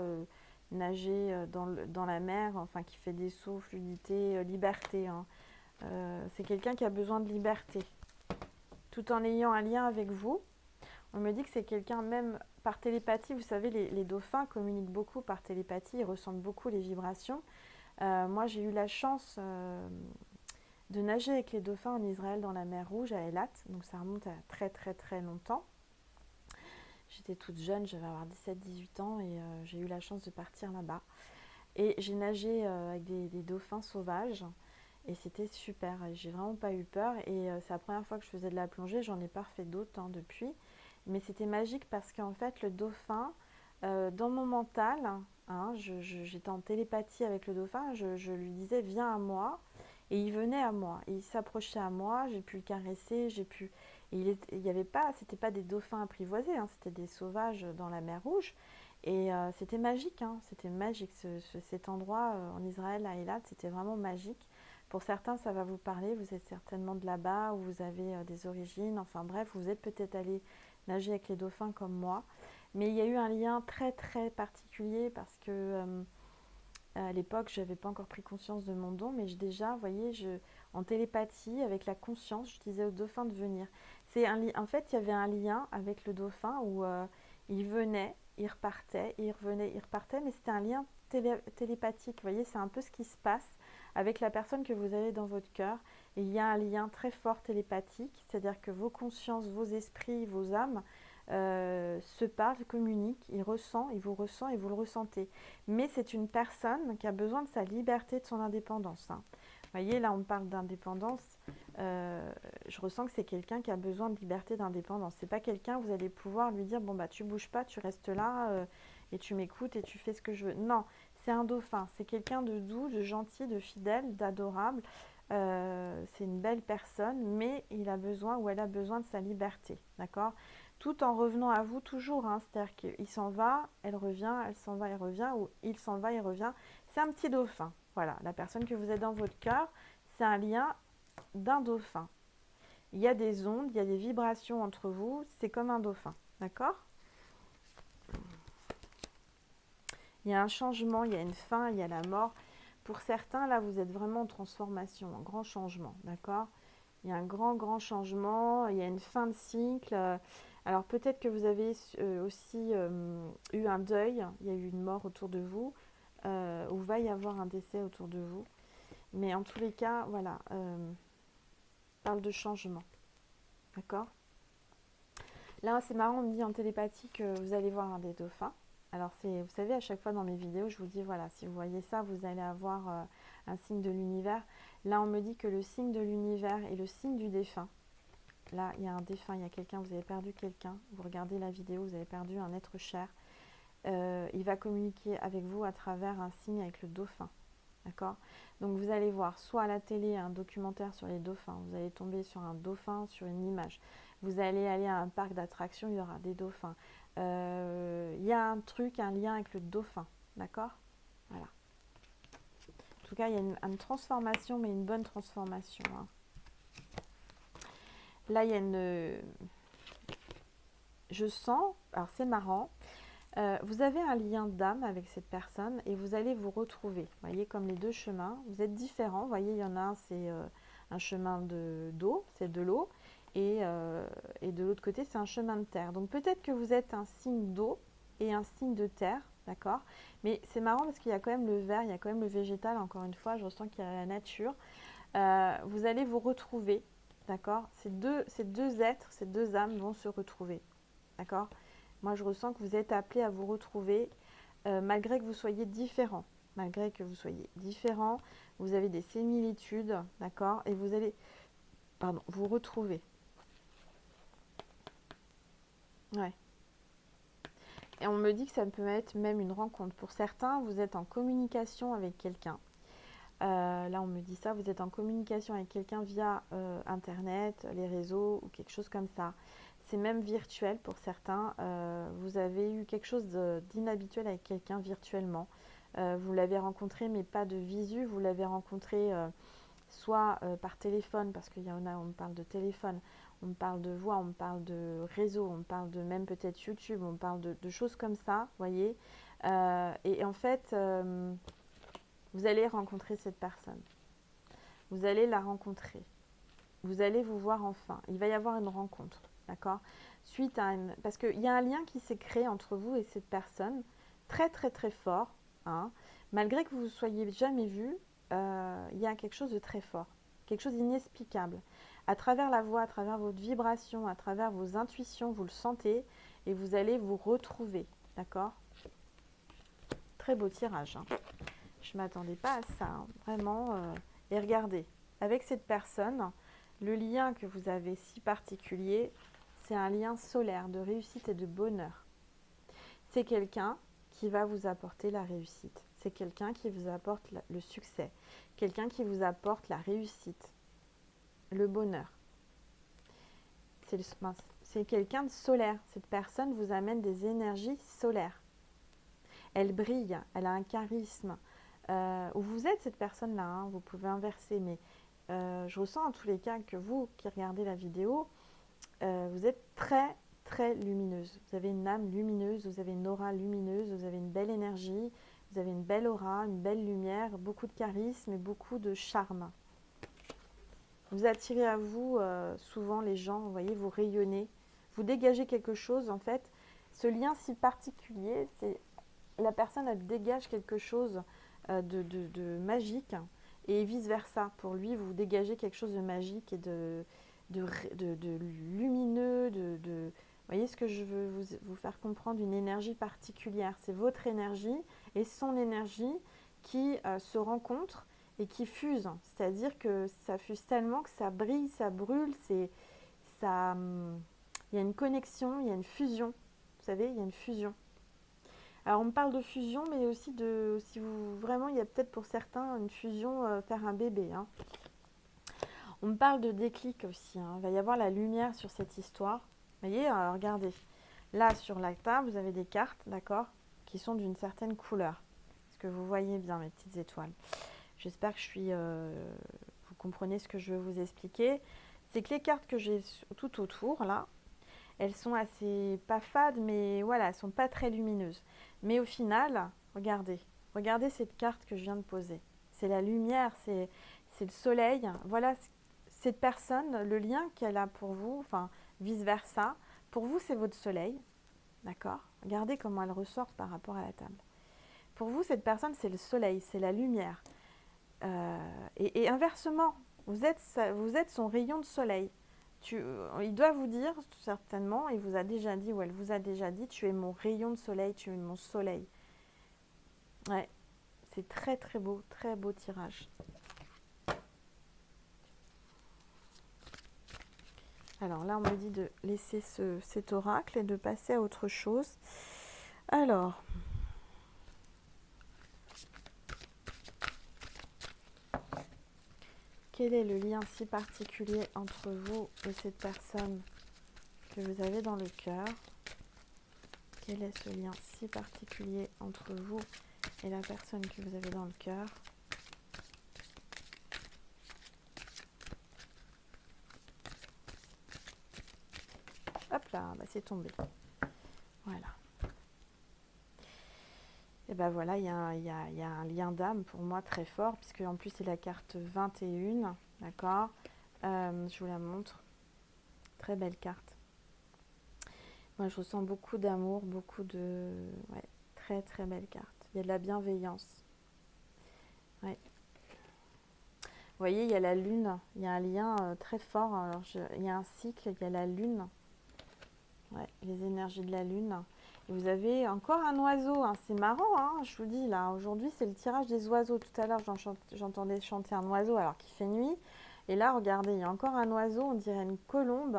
nager dans la mer, enfin qui fait des sauts, fluidité, liberté, hein. C'est quelqu'un qui a besoin de liberté, tout en ayant un lien avec vous. On me dit que c'est quelqu'un même par télépathie. Vous savez, les dauphins communiquent beaucoup par télépathie, ils ressentent beaucoup les vibrations. Moi, j'ai eu la chance de nager avec les dauphins en Israël dans la mer Rouge à Eilat, donc ça remonte à très très très longtemps. J'étais toute jeune, j'avais avoir 17-18 ans et j'ai eu la chance de partir là-bas. Et j'ai nagé avec des dauphins sauvages et c'était super. J'ai vraiment pas eu peur et c'est la première fois que je faisais de la plongée. J'en ai pas refait d'autres depuis. Mais c'était magique parce qu'en fait, le dauphin, dans mon mental, hein, j'étais en télépathie avec le dauphin, je lui disais viens à moi. Et il venait à moi, et il s'approchait à moi, j'ai pu le caresser, j'ai pu. Il y avait pas, c'était pas des dauphins apprivoisés, hein, c'était des sauvages dans la mer Rouge. Et c'était magique, hein, c'était magique. Cet endroit en Israël, à Eilat, c'était vraiment magique. Pour certains, ça va vous parler, vous êtes certainement de là-bas, ou vous avez des origines, enfin bref, vous êtes peut-être allé nager avec les dauphins comme moi. Mais il y a eu un lien très très particulier parce que à l'époque, je n'avais pas encore pris conscience de mon don, mais déjà, vous voyez, en télépathie, avec la conscience, je disais au dauphin de venir. En fait, il y avait un lien avec le dauphin où il venait, il repartait, il revenait, il repartait, mais c'était un lien télépathique. Vous voyez, c'est un peu ce qui se passe avec la personne que vous avez dans votre cœur. Et il y a un lien très fort télépathique, c'est-à-dire que vos consciences, vos esprits, vos âmes se parlent, communiquent, il vous ressent et vous le ressentez. Mais c'est une personne qui a besoin de sa liberté, de son indépendance, hein. Vous voyez, là on parle d'indépendance, je ressens que c'est quelqu'un qui a besoin de liberté, d'indépendance. C'est pas quelqu'un, vous allez pouvoir lui dire, bon bah tu bouges pas, tu restes là et tu m'écoutes et tu fais ce que je veux. Non, c'est un dauphin, c'est quelqu'un de doux, de gentil, de fidèle, d'adorable. C'est une belle personne, mais il a besoin ou elle a besoin de sa liberté, d'accord? Tout en revenant à vous toujours, hein. C'est-à-dire qu'il s'en va, elle revient, elle s'en va, elle revient, ou il s'en va, il revient. C'est un petit dauphin. Voilà, la personne que vous êtes dans votre cœur, c'est un lien d'un dauphin. Il y a des ondes, il y a des vibrations entre vous, c'est comme un dauphin, d'accord? Il y a un changement, il y a une fin, il y a la mort. Pour certains, là, vous êtes vraiment en transformation, en grand changement, d'accord? Il y a un grand changement, il y a une fin de cycle. Alors peut-être que vous avez aussi eu un deuil, il y a eu une mort autour de vous, ou va y avoir un décès autour de vous. Mais en tous les cas, voilà, parle de changement, d'accord? Là, c'est marrant, on me dit en télépathie que vous allez voir un des dauphins. Alors, vous savez, à chaque fois dans mes vidéos, je vous dis, voilà, si vous voyez ça, vous allez avoir un signe de l'univers. Là, on me dit que le signe de l'univers est le signe du défunt. Là, il y a un défunt, il y a quelqu'un, vous avez perdu quelqu'un. Vous regardez la vidéo, vous avez perdu un être cher. Il va communiquer avec vous à travers un signe avec le dauphin. D'accord? Donc vous allez voir soit à la télé un documentaire sur les dauphins, vous allez tomber sur un dauphin, sur une image. Vous allez aller à un parc d'attractions, il y aura des dauphins. Il y a un truc, un lien avec le dauphin. D'accord? Voilà. En tout cas, il y a une transformation, mais une bonne transformation, hein. Là, il y a une... Je sens, alors c'est marrant, vous avez un lien d'âme avec cette personne et vous allez vous retrouver. Vous voyez, comme les deux chemins, vous êtes différents. Vous voyez, il y en a un, c'est un chemin d'eau, c'est de l'eau, et de l'autre côté, c'est un chemin de terre. Donc peut-être que vous êtes un signe d'eau et un signe de terre, d'accord? Mais c'est marrant parce qu'il y a quand même le vert, il y a quand même le végétal, encore une fois, je ressens qu'il y a la nature. Vous allez vous retrouver, d'accord? Ces deux êtres, ces deux âmes vont se retrouver, d'accord? Moi, je ressens que vous êtes appelés à vous retrouver malgré que vous soyez différents. Malgré que vous soyez différents, vous avez des similitudes, d'accord? Et vous allez, pardon, vous retrouver. Ouais. Et on me dit que ça peut être même une rencontre. Pour certains, vous êtes en communication avec quelqu'un. Là, on me dit ça, vous êtes en communication avec quelqu'un via Internet, les réseaux ou quelque chose comme ça. C'est même virtuel pour certains. Vous avez eu quelque chose d'inhabituel avec quelqu'un virtuellement. Vous l'avez rencontré, mais pas de visu. Vous l'avez rencontré soit par téléphone, parce qu'il y en a, on me parle de téléphone, on me parle de voix, on me parle de réseau, on me parle de même peut-être YouTube, on me parle de choses comme ça, voyez. Et en fait, vous allez rencontrer cette personne. Vous allez la rencontrer. Vous allez vous voir enfin. Il va y avoir une rencontre, d'accord? Suite à une... Parce qu'il y a un lien qui s'est créé entre vous et cette personne, très très très fort, hein. Malgré que vous ne soyez jamais vus, il y a quelque chose de très fort, quelque chose d'inexplicable. À travers la voix, à travers votre vibration, à travers vos intuitions, vous le sentez et vous allez vous retrouver, d'accord? Très beau tirage, hein. Je ne m'attendais pas à ça, hein, vraiment. Et regardez, avec cette personne, le lien que vous avez si particulier, c'est un lien solaire de réussite et de bonheur. C'est quelqu'un qui va vous apporter la réussite. C'est quelqu'un qui vous apporte le succès. Quelqu'un qui vous apporte la réussite, le bonheur. C'est quelqu'un de solaire. Cette personne vous amène des énergies solaires. Elle brille, elle a un charisme. Où vous êtes cette personne-là, hein, vous pouvez inverser, mais je ressens en tous les cas que vous qui regardez la vidéo, vous êtes très très lumineuse. Vous avez une âme lumineuse, vous avez une aura lumineuse, vous avez une belle énergie, vous avez une belle aura, une belle lumière, beaucoup de charisme et beaucoup de charme. Vous attirez à vous souvent les gens, vous voyez, vous rayonnez, vous dégagez quelque chose en fait. Ce lien si particulier, c'est la personne elle dégage quelque chose de magique et vice versa. Pour lui, vous dégagez quelque chose de magique et de lumineux, vous voyez ce que je veux vous faire comprendre, une énergie particulière. C'est votre énergie et son énergie qui se rencontrent et qui fusent. C'est-à-dire que ça fuse tellement que ça brille, ça brûle, ça, il y a une connexion, il y a une fusion. Vous savez, il y a une fusion. Alors on me parle de fusion, mais aussi de, si vous vraiment, il y a peut-être pour certains une fusion, faire un bébé, hein. On me parle de déclic aussi, hein. Il va y avoir la lumière sur cette histoire. Vous voyez, regardez, là sur la table, vous avez des cartes, d'accord, qui sont d'une certaine couleur. Est-ce que vous voyez bien mes petites étoiles? J'espère que vous comprenez ce que je veux vous expliquer. C'est que les cartes que j'ai tout autour, là, elles sont assez, pas fades, mais voilà, elles sont pas très lumineuses. Mais au final, regardez cette carte que je viens de poser. C'est la lumière, c'est le soleil. Voilà, cette personne, le lien qu'elle a pour vous, enfin, vice-versa. Pour vous, c'est votre soleil, d'accord? Regardez comment elle ressort par rapport à la table. Pour vous, cette personne, c'est le soleil, c'est la lumière. Et inversement, vous êtes son rayon de soleil. Il doit vous dire, certainement, il vous a déjà dit, ou elle vous a déjà dit, tu es mon rayon de soleil, tu es mon soleil. Ouais, c'est très très beau tirage. Alors là, on me dit de laisser cet oracle et de passer à autre chose. Alors, quel est le lien si particulier entre vous et cette personne que vous avez dans le cœur? Quel est ce lien si particulier entre vous et la personne que vous avez dans le cœur? Hop là, bah c'est tombé. Voilà. Et ben voilà, il y a un lien d'âme pour moi très fort, puisque en plus c'est la carte 21, d'accord? Je vous la montre. Très belle carte. Moi je ressens beaucoup d'amour, beaucoup de... Ouais, très très belle carte. Il y a de la bienveillance. Ouais. Vous voyez, il y a la lune, il y a un lien très fort. Alors, il y a un cycle, il y a la lune. Ouais, les énergies de la lune. Et vous avez encore un oiseau, hein. C'est marrant, hein, je vous dis là. Aujourd'hui, c'est le tirage des oiseaux. Tout à l'heure, j'entendais chanter un oiseau alors qu'il fait nuit. Et là, regardez, il y a encore un oiseau, on dirait une colombe.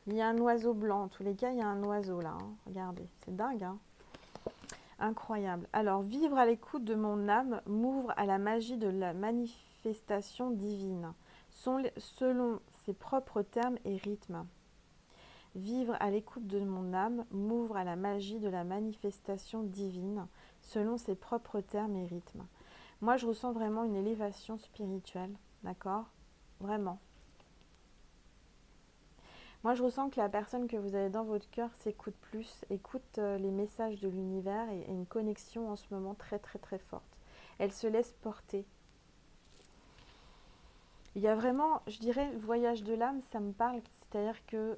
Il y a un oiseau blanc. En tous les cas, il y a un oiseau là, hein. Regardez, c'est dingue, hein. Incroyable. Alors, vivre à l'écoute de mon âme m'ouvre à la magie de la manifestation divine, selon ses propres termes et rythmes. Vivre à l'écoute de mon âme m'ouvre à la magie de la manifestation divine, selon ses propres termes et rythmes. Moi, je ressens vraiment une élévation spirituelle. d'accord? Vraiment. Moi, je ressens que la personne que vous avez dans votre cœur s'écoute plus, écoute les messages de l'univers et une connexion en ce moment très très très forte. Elle se laisse porter. Il y a vraiment, je dirais, le voyage de l'âme, ça me parle, c'est-à-dire que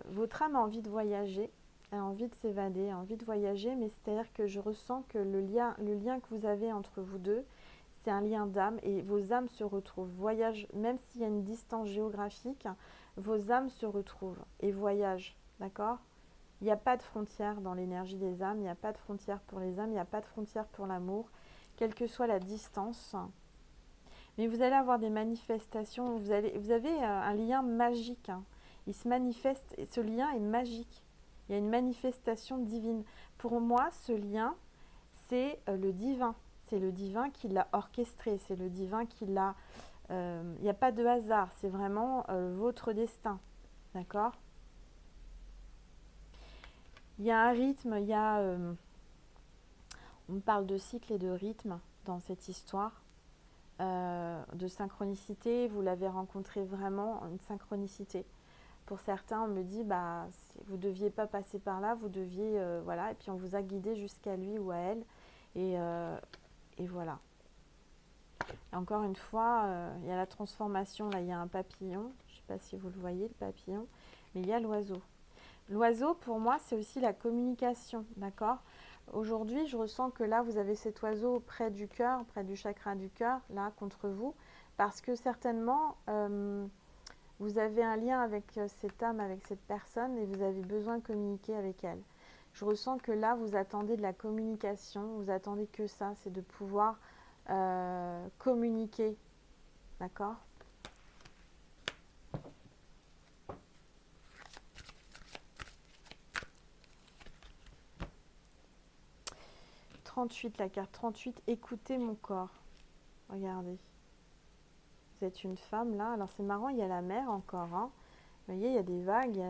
votre âme a envie de voyager, a envie de s'évader, a envie de voyager, mais c'est-à-dire que je ressens que le lien que vous avez entre vous deux, c'est un lien d'âme et vos âmes se retrouvent. Voyage, même s'il y a une distance géographique, vos âmes se retrouvent et voyagent, d'accord? Il n'y a pas de frontière dans l'énergie des âmes, il n'y a pas de frontière pour les âmes, il n'y a pas de frontière pour l'amour, quelle que soit la distance. Mais vous allez avoir des manifestations, vous avez un lien magique, hein. Il se manifeste, et ce lien est magique. Il y a une manifestation divine. Pour moi, ce lien, c'est le divin. C'est le divin qui l'a orchestré, c'est le divin qui l'a... Il n'y a pas de hasard, c'est vraiment votre destin. D'accord? Il y a un rythme, on parle de cycle et de rythme dans cette histoire. De synchronicité, vous l'avez rencontré vraiment, une synchronicité. Pour certains, on me dit, bah, vous ne deviez pas passer par là, vous deviez, voilà, et puis on vous a guidé jusqu'à lui ou à elle, et, euh, et voilà. Et encore une fois, il y a la transformation, là, il y a un papillon, je ne sais pas si vous le voyez, le papillon, mais il y a l'oiseau. L'oiseau, pour moi, c'est aussi la communication, d'accord? Aujourd'hui, je ressens que là, vous avez cet oiseau près du cœur, près du chakra du cœur, là, contre vous, parce que certainement, vous avez un lien avec cette âme, avec cette personne, et vous avez besoin de communiquer avec elle. Je ressens que là, vous attendez de la communication, vous attendez que ça, c'est de pouvoir communiquer, d'accord? 38, la carte 38, écoutez mon corps. Regardez. Vous êtes une femme là. Alors c'est marrant, il y a la mer encore, hein. Vous voyez, il y a des vagues,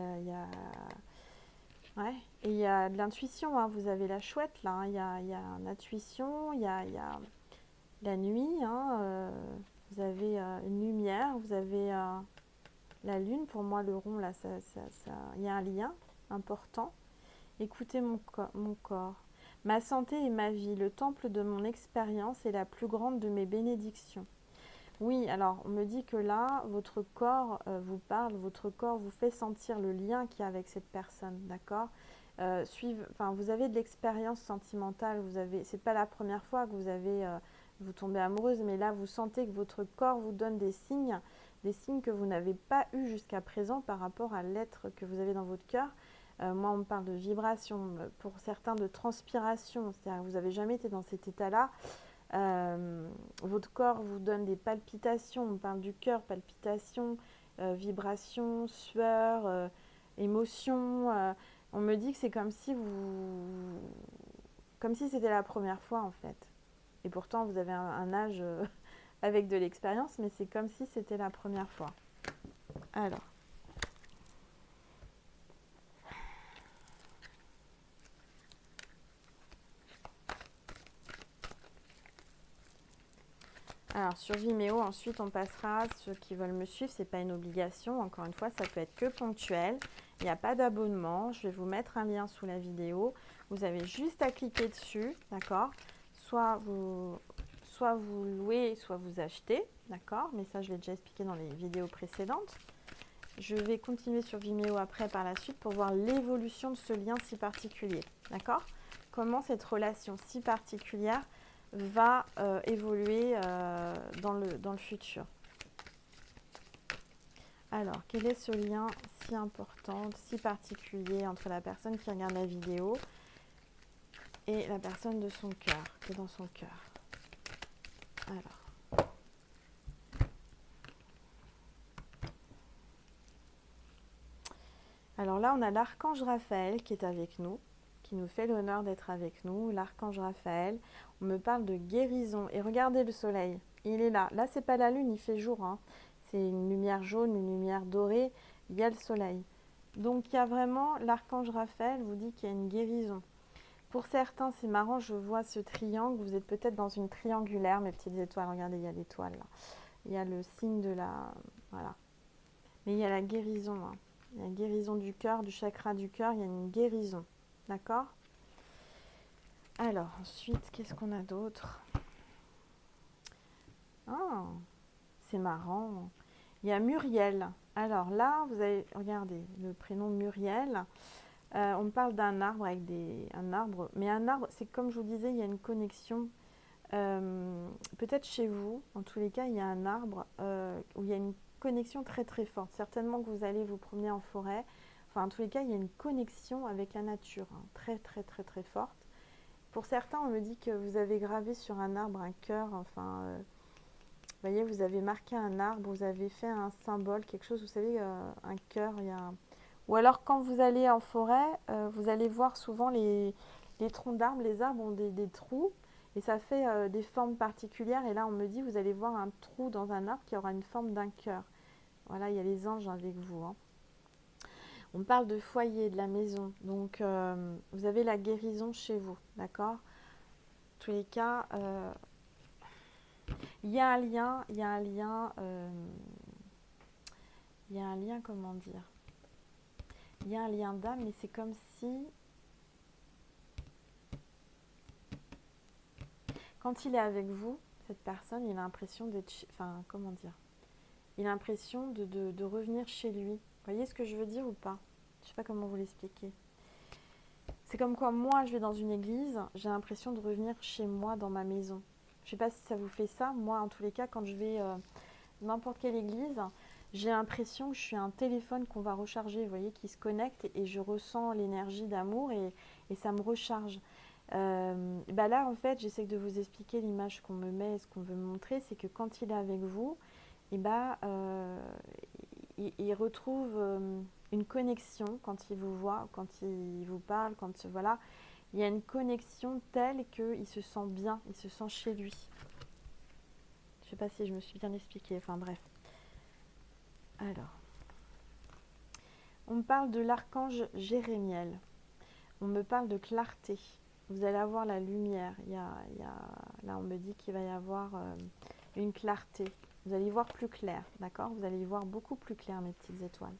ouais. Et il y a de l'intuition, hein. Vous avez la chouette là, hein. Il y a l'intuition, il y a la nuit, hein. Vous avez une lumière, vous avez la lune. Pour moi, le rond là, il y a un lien important. Écoutez mon corps. Ma santé et ma vie, le temple de mon expérience est la plus grande de mes bénédictions. Oui, alors on me dit que là, votre corps vous parle, votre corps vous fait sentir le lien qu'il y a avec cette personne, d'accord? Vous avez de l'expérience sentimentale, c'est pas la première fois que vous tombez amoureuse, mais là vous sentez que votre corps vous donne des signes que vous n'avez pas eu jusqu'à présent par rapport à l'être que vous avez dans votre cœur. Moi, on me parle de vibration, pour certains de transpiration, c'est-à-dire que vous n'avez jamais été dans cet état-là. Votre corps vous donne des palpitations, on parle du cœur, palpitations, vibrations, sueur, émotions. On me dit que c'est comme si c'était la première fois en fait. Et pourtant, vous avez un âge avec de l'expérience, mais c'est comme si c'était la première fois. Alors. Alors sur Vimeo, ensuite on passera à ceux qui veulent me suivre, c'est pas une obligation, encore une fois ça peut être que ponctuel, il n'y a pas d'abonnement, je vais vous mettre un lien sous la vidéo, vous avez juste à cliquer dessus, d'accord, soit vous louez, soit vous achetez, d'accord, mais ça je l'ai déjà expliqué dans les vidéos précédentes. Je vais continuer sur Vimeo après par la suite pour voir l'évolution de ce lien si particulier, d'accord, comment cette relation si particulière va évoluer dans le futur. Alors, quel est ce lien si important, si particulier entre la personne qui regarde la vidéo et la personne de son cœur, qui est dans son cœur? Alors là, on a l'archange Raphaël qui est avec nous, qui nous fait l'honneur d'être avec nous. L'archange Raphaël, on me parle de guérison. Et regardez le soleil, il est là. Là, c'est pas la lune, il fait jour, hein. C'est une lumière jaune, une lumière dorée. Il y a le soleil. Donc, il y a vraiment, l'archange Raphaël vous dit qu'il y a une guérison. Pour certains, c'est marrant, je vois ce triangle. Vous êtes peut-être dans une triangulaire, mes petites étoiles. Regardez, il y a l'étoile là. Il y a le signe de la... Voilà. Mais il y a la guérison. Hein. Il y a la guérison du cœur, du chakra du cœur. Il y a une guérison. D'accord? Alors, ensuite, qu'est-ce qu'on a d'autre? Ah, c'est marrant. Il y a Muriel. Alors là, vous avez... Regardez, le prénom Muriel. On me parle d'un arbre avec un arbre. Mais un arbre, c'est comme je vous disais, il y a une connexion. Peut-être chez vous, en tous les cas, il y a un arbre où il y a une connexion très très forte. Certainement que vous allez vous promener en forêt. Enfin, en tous les cas, il y a une connexion avec la nature, hein, très très très très forte. Pour certains, on me dit que vous avez gravé sur un arbre un cœur. Enfin, vous voyez, vous avez marqué un arbre, vous avez fait un symbole, quelque chose, vous savez, un cœur. Ou alors, quand vous allez en forêt, vous allez voir souvent les troncs d'arbres. Les arbres ont des trous. Et ça fait des formes particulières. Et là, on me dit, vous allez voir un trou dans un arbre qui aura une forme d'un cœur. Voilà, il y a les anges avec vous. Hein. On parle de foyer, de la maison. Donc, vous avez la guérison chez vous. D'accord? En tous les cas, il y a un lien, comment dire? Il y a un lien d'âme, mais c'est comme si, quand il est avec vous, cette personne, il a l'impression d'être, enfin, comment dire? Il a l'impression de revenir chez lui. Vous voyez ce que je veux dire ou pas? Je ne sais pas comment vous l'expliquer. C'est comme quoi moi, je vais dans une église, j'ai l'impression de revenir chez moi dans ma maison. Je ne sais pas si ça vous fait ça. Moi, en tous les cas, quand je vais n'importe quelle église, j'ai l'impression que je suis un téléphone qu'on va recharger, vous voyez, qui se connecte et je ressens l'énergie d'amour et ça me recharge. Bah là, en fait, j'essaie de vous expliquer l'image qu'on me met, ce qu'on veut me montrer, c'est que quand il est avec vous, et bah, il retrouve une connexion quand il vous voit, quand il vous parle, quand voilà, il y a une connexion telle qu'il se sent bien, il se sent chez lui. Je ne sais pas si je me suis bien expliquée, enfin bref. Alors, on me parle de l'archange Jérémiel, on me parle de clarté. Vous allez avoir la lumière, là on me dit qu'il va y avoir une clarté. Vous allez y voir plus clair, d'accord? Vous allez y voir beaucoup plus clair, mes petites étoiles.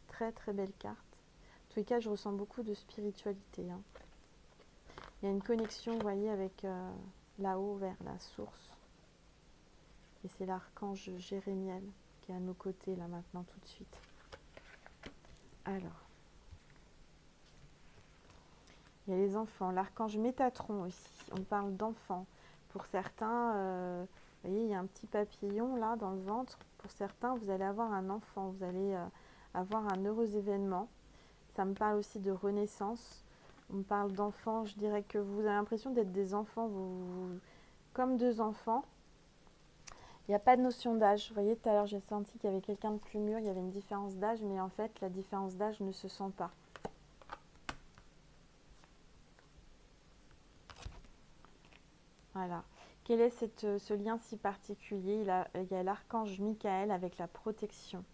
Très très belle carte. En tous les cas, je ressens beaucoup de spiritualité. Hein. Il y a une connexion, vous voyez, avec là-haut vers la source. Et c'est l'archange Jérémiel qui est à nos côtés, là maintenant, tout de suite. Alors, il y a les enfants. L'archange Métatron aussi. On parle d'enfants. Pour certains, vous voyez, il y a un petit papillon là dans le ventre. Pour certains, vous allez avoir un enfant. Vous allez avoir un heureux événement. Ça me parle aussi de renaissance. On me parle d'enfants. Je dirais que vous avez l'impression d'être des enfants, comme deux enfants. Il n'y a pas de notion d'âge. Vous voyez, tout à l'heure, j'ai senti qu'il y avait quelqu'un de plus mûr. Il y avait une différence d'âge, mais en fait, la différence d'âge ne se sent pas. Voilà. Quel est ce lien si particulier? Il y a l'archange Michael avec la protection.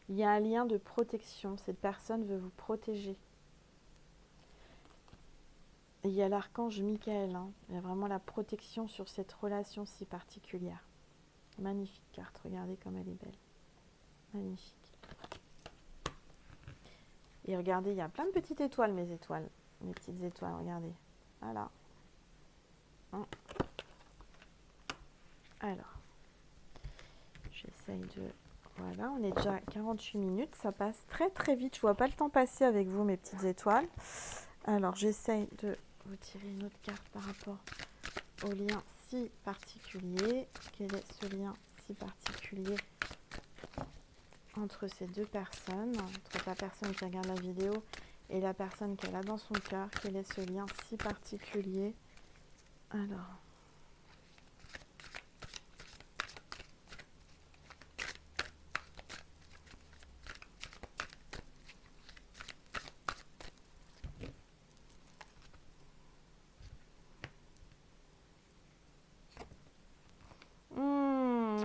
Il y a un lien de protection. Cette personne veut vous protéger. Et il y a l'archange Michael. Hein. Il y a vraiment la protection sur cette relation si particulière. Magnifique carte. Regardez comme elle est belle. Magnifique. Et regardez, il y a plein de petites étoiles, mes étoiles. Mes petites étoiles, regardez. Voilà. Hein. Alors, j'essaye de... Voilà, on est déjà à 48 minutes. Ça passe très très vite. Je vois pas le temps passer avec vous, mes petites étoiles. Alors, j'essaye de vous tirer une autre carte par rapport au lien si particulier. Quel est ce lien si particulier entre ces deux personnes, entre la personne qui regarde la vidéo et la personne qu'elle a dans son cœur? Quel est ce lien si particulier? Alors...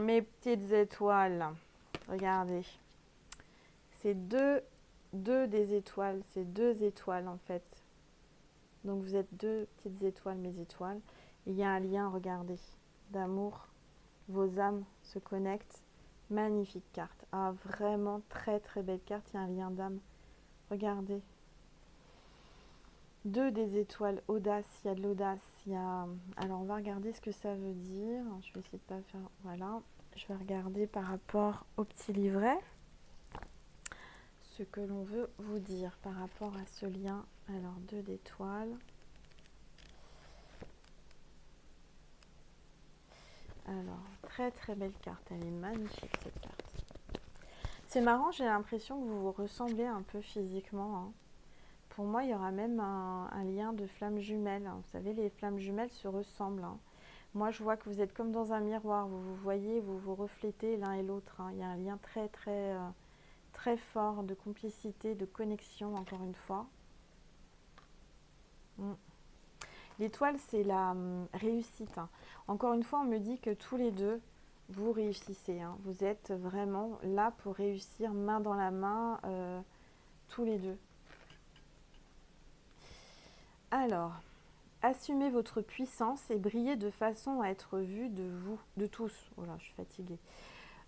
mes petites étoiles, regardez, c'est deux des étoiles, c'est deux étoiles en fait. Donc vous êtes deux petites étoiles, mes étoiles. Il y a un lien, regardez, d'amour. Vos âmes se connectent. Magnifique carte. Ah, vraiment très très belle carte. Il y a un lien d'âme. Regardez. 2 des étoiles. Audace. Il y a de l'audace. Alors, on va regarder ce que ça veut dire. Je vais essayer de pas faire... Voilà. Je vais regarder par rapport au petit livret ce que l'on veut vous dire par rapport à ce lien. Alors, 2 d'étoiles. Alors, très très belle carte. Elle est magnifique cette carte. C'est marrant, j'ai l'impression que vous vous ressemblez un peu physiquement. Hein. Pour moi, il y aura même un lien de flammes jumelles. Hein. Vous savez, les flammes jumelles se ressemblent. Hein. Moi, je vois que vous êtes comme dans un miroir. Vous vous voyez, vous vous reflétez l'un et l'autre. Hein. Il y a un lien très très très fort de complicité, de connexion, encore une fois. L'étoile, c'est la réussite. Hein. Encore une fois, on me dit que tous les deux, vous réussissez. Hein. Vous êtes vraiment là pour réussir, main dans la main, tous les deux. Alors, assumez votre puissance et brillez de façon à être vu de vous, de tous. Oh là, je suis fatiguée.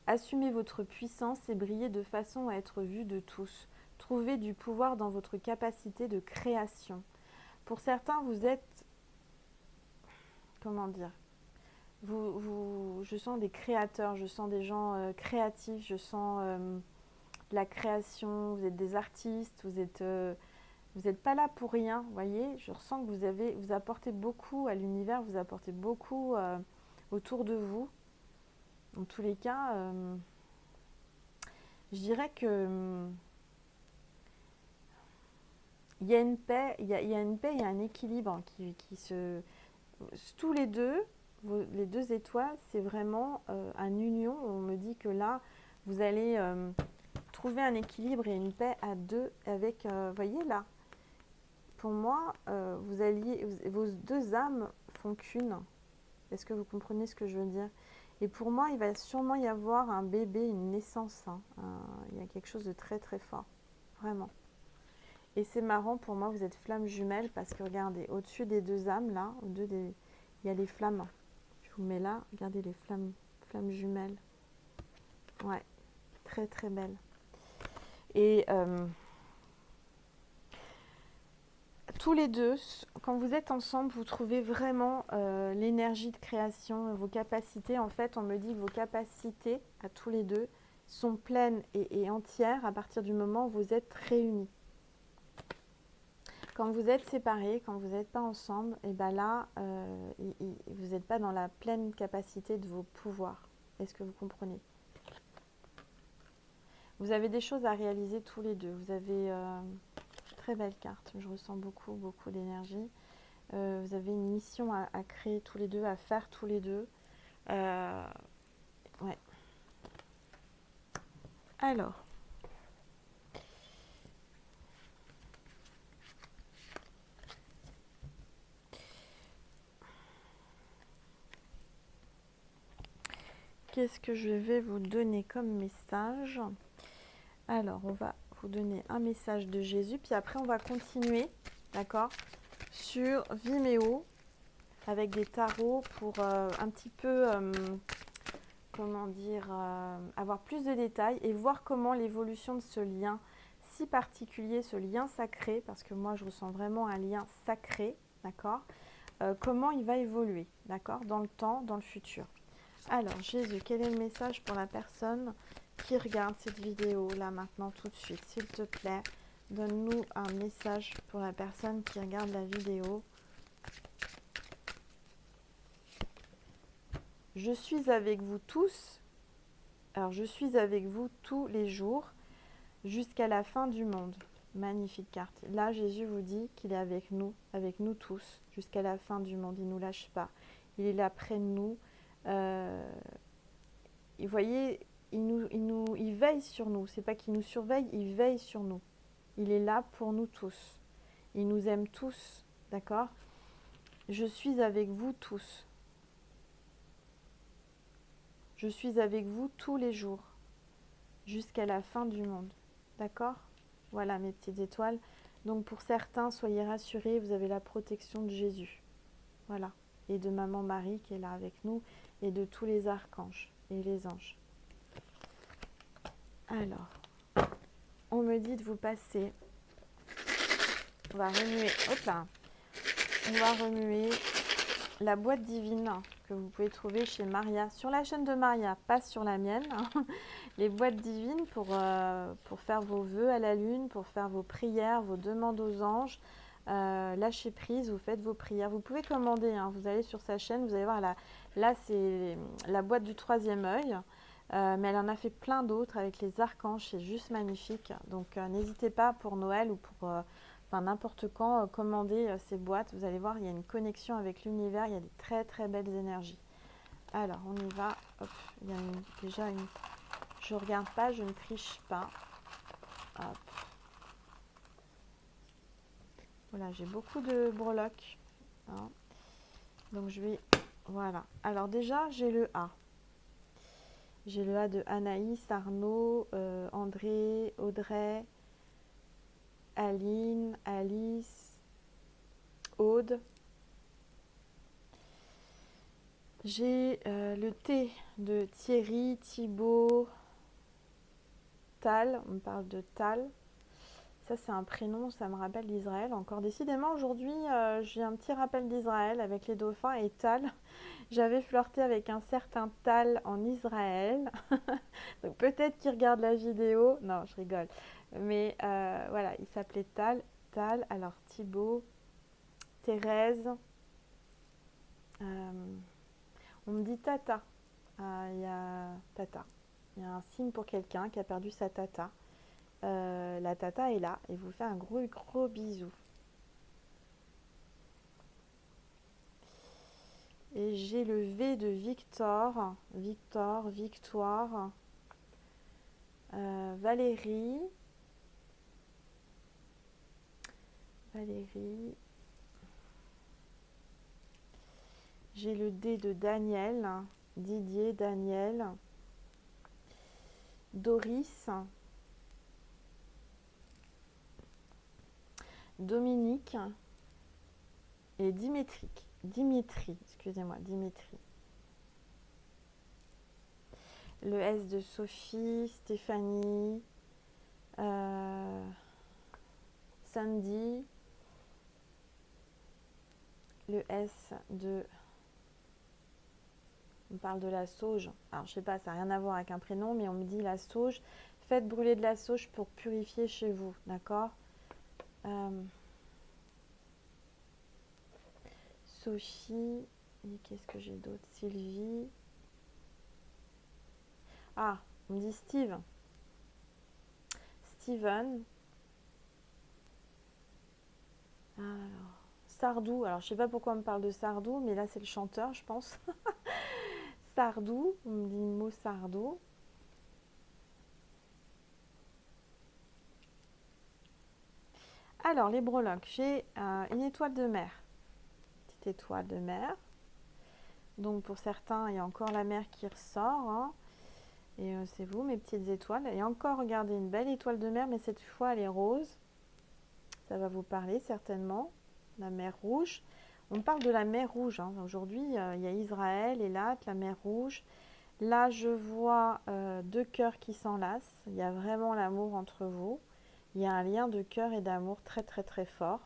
Assumez votre puissance et brillez de façon à être vu de tous. Trouvez du pouvoir dans votre capacité de création. Pour certains, vous êtes, comment dire, je sens des créateurs, je sens des gens créatifs, je sens la création, vous êtes des artistes, vous n'êtes pas là pour rien, vous voyez. Je ressens que vous apportez beaucoup à l'univers, vous apportez beaucoup autour de vous. En tous les cas, je dirais que il y a une paix, il y a une paix, il y a un équilibre qui se... Tous les deux, les 2 étoiles, c'est vraiment une union. On me dit que là, vous allez trouver un équilibre et une paix à 2 avec, voyez là, pour moi, vos 2 âmes font qu'une. Est-ce que vous comprenez ce que je veux dire? Et pour moi, il va sûrement y avoir un bébé, une naissance. Hein. Il y a quelque chose de très très fort, vraiment. Et c'est marrant, pour moi, vous êtes flammes jumelles parce que regardez, au-dessus des 2 âmes, là, il y a les flammes. Je vous mets là, regardez les flammes jumelles. Ouais, très très belle. Et tous les deux, quand vous êtes ensemble, vous trouvez vraiment l'énergie de création, vos capacités. En fait, on me dit que vos capacités, à tous les deux, sont pleines et entières à partir du moment où vous êtes réunis. Quand vous êtes séparés, quand vous n'êtes pas ensemble, et ben là, vous n'êtes pas dans la pleine capacité de vos pouvoirs. Est-ce que vous comprenez? Vous avez des choses à réaliser tous les deux. Vous avez très belle carte. Je ressens beaucoup, beaucoup d'énergie. Vous avez une mission à créer tous les deux, à faire tous les deux. Ouais. Alors. Qu'est-ce que je vais vous donner comme message? Alors, on va vous donner un message de Jésus, puis après on va continuer, d'accord, sur Vimeo avec des tarots pour un petit peu, comment dire, avoir plus de détails et voir comment l'évolution de ce lien si particulier, ce lien sacré, parce que moi je ressens vraiment un lien sacré, d'accord, comment il va évoluer, d'accord, dans le temps, dans le futur. Alors, Jésus, quel est le message pour la personne qui regarde cette vidéo là maintenant tout de suite? S'il te plaît, donne-nous un message pour la personne qui regarde la vidéo. Je suis avec vous tous. Alors, je suis avec vous tous les jours jusqu'à la fin du monde. Magnifique carte. Là, Jésus vous dit qu'il est avec nous tous, jusqu'à la fin du monde. Il ne nous lâche pas. Il est là près de nous. Vous voyez, il veille sur nous. C'est pas qu'il nous surveille, il veille sur nous. Il est là pour nous tous. Il nous aime tous, d'accord? Je suis avec vous tous. Je suis avec vous tous les jours, jusqu'à la fin du monde, d'accord? Voilà mes petites étoiles. Donc pour certains, soyez rassurés, vous avez la protection de Jésus. Voilà. Et de Maman Marie qui est là avec nous et de tous les archanges. et les anges. Alors, on me dit de vous passer. On va remuer, hop là, on va remuer la boîte divine que vous pouvez trouver chez Maria, sur la chaîne de Maria, pas sur la mienne. Les boîtes divines pour faire vos vœux à la lune, pour faire vos prières, vos demandes aux anges. Lâchez prise, vous faites vos prières. Vous pouvez commander, hein, vous allez sur sa chaîne, vous allez voir, là c'est la boîte du troisième œil. Mais elle en a fait plein d'autres avec les archanges, c'est juste magnifique. Donc n'hésitez pas pour Noël ou pour n'importe quand, commander ces boîtes. Vous allez voir, il y a une connexion avec l'univers, il y a des très très belles énergies. Alors on y va. Hop, il y a déjà une... Je ne regarde pas, je ne triche pas. Hop. Voilà, j'ai beaucoup de breloques. Hein. Donc je vais... Voilà. Alors déjà, j'ai le A. J'ai le A de Anaïs, Arnaud, André, Audrey, Aline, Alice, Aude. J'ai le T de Thierry, Thibaut, Tal. On me parle de Tal. Ça, c'est un prénom, ça me rappelle d'Israël. Encore décidément, aujourd'hui, j'ai un petit rappel d'Israël avec les dauphins et Tal. J'avais flirté avec un certain Tal en Israël. Donc peut-être qu'il regarde la vidéo. Non, je rigole. Mais voilà, il s'appelait Tal. Tal, alors Thibaut, Thérèse. On me dit Tata. Il y a Tata. Il y a un signe pour quelqu'un qui a perdu sa Tata. La Tata est là et vous fait un gros gros bisou. Et j'ai le V de Victor, Victor, Victoire, Valérie, Valérie. J'ai le D de Daniel, Didier, Daniel, Doris, Dominique et Dimitri. Dimitri, excusez-moi, Dimitri. Le S de Sophie, Stéphanie, Sandy. Le S de... On parle de la sauge. Alors, je sais pas, ça n'a rien à voir avec un prénom, mais on me dit la sauge. Faites brûler de la sauge pour purifier chez vous, d'accord? Sophie, et qu'est-ce que j'ai d'autre? Sylvie. Ah, on me dit Steve. Steven. Alors, Sardou. Alors, je sais pas pourquoi on me parle de Sardou, mais là, c'est le chanteur, je pense. Sardou. On me dit le mot Sardou. Alors, les breloques. J'ai une étoile de mer. Petite étoile de mer. Donc, pour certains, il y a encore la mer qui ressort. Hein. Et c'est vous, mes petites étoiles. Et encore, regardez, une belle étoile de mer, mais cette fois, elle est rose. Ça va vous parler certainement. La mer Rouge. On parle de la mer Rouge. Hein. Aujourd'hui, il y a Israël, Eilat, la mer Rouge. Là, je vois deux cœurs qui s'enlacent. Il y a vraiment l'amour entre vous. Il y a un lien de cœur et d'amour très, très, très fort.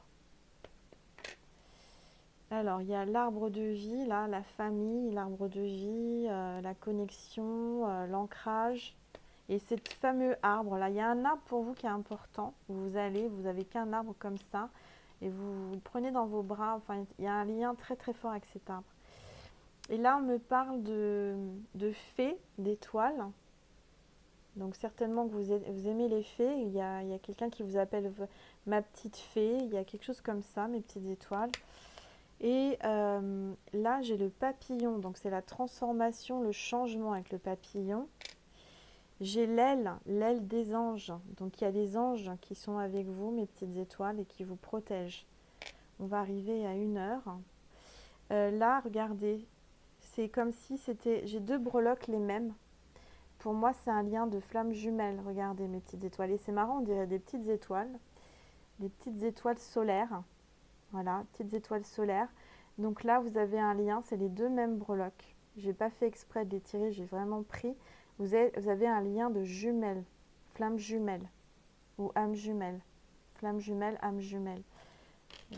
Alors, il y a l'arbre de vie, là, la famille, l'arbre de vie, la connexion, l'ancrage. Et ce fameux arbre, là, il y a un arbre pour vous qui est important. Vous avez qu'un arbre comme ça. Et vous le prenez dans vos bras. Enfin, il y a un lien très, très fort avec cet arbre. Et là, on me parle de fées, d'étoiles. Donc, certainement que vous aimez les fées. Il y a quelqu'un qui vous appelle ma petite fée. Il y a quelque chose comme ça, mes petites étoiles. Et là, j'ai le papillon. Donc, c'est la transformation, le changement avec le papillon. J'ai l'aile des anges. Donc, il y a des anges qui sont avec vous, mes petites étoiles, et qui vous protègent. On va arriver à 1 heure. Là, regardez. C'est comme si c'était... J'ai deux breloques les mêmes. Pour moi, c'est un lien de flammes jumelles. Regardez mes petites étoiles. Et c'est marrant, on dirait des petites étoiles. Des petites étoiles solaires. Voilà, petites étoiles solaires. Donc là, vous avez un lien, c'est les deux mêmes breloques. J'ai pas fait exprès de les tirer, j'ai vraiment pris. Vous avez un lien de jumelles, flamme jumelle ou âme jumelle. Flamme jumelle, âme jumelle.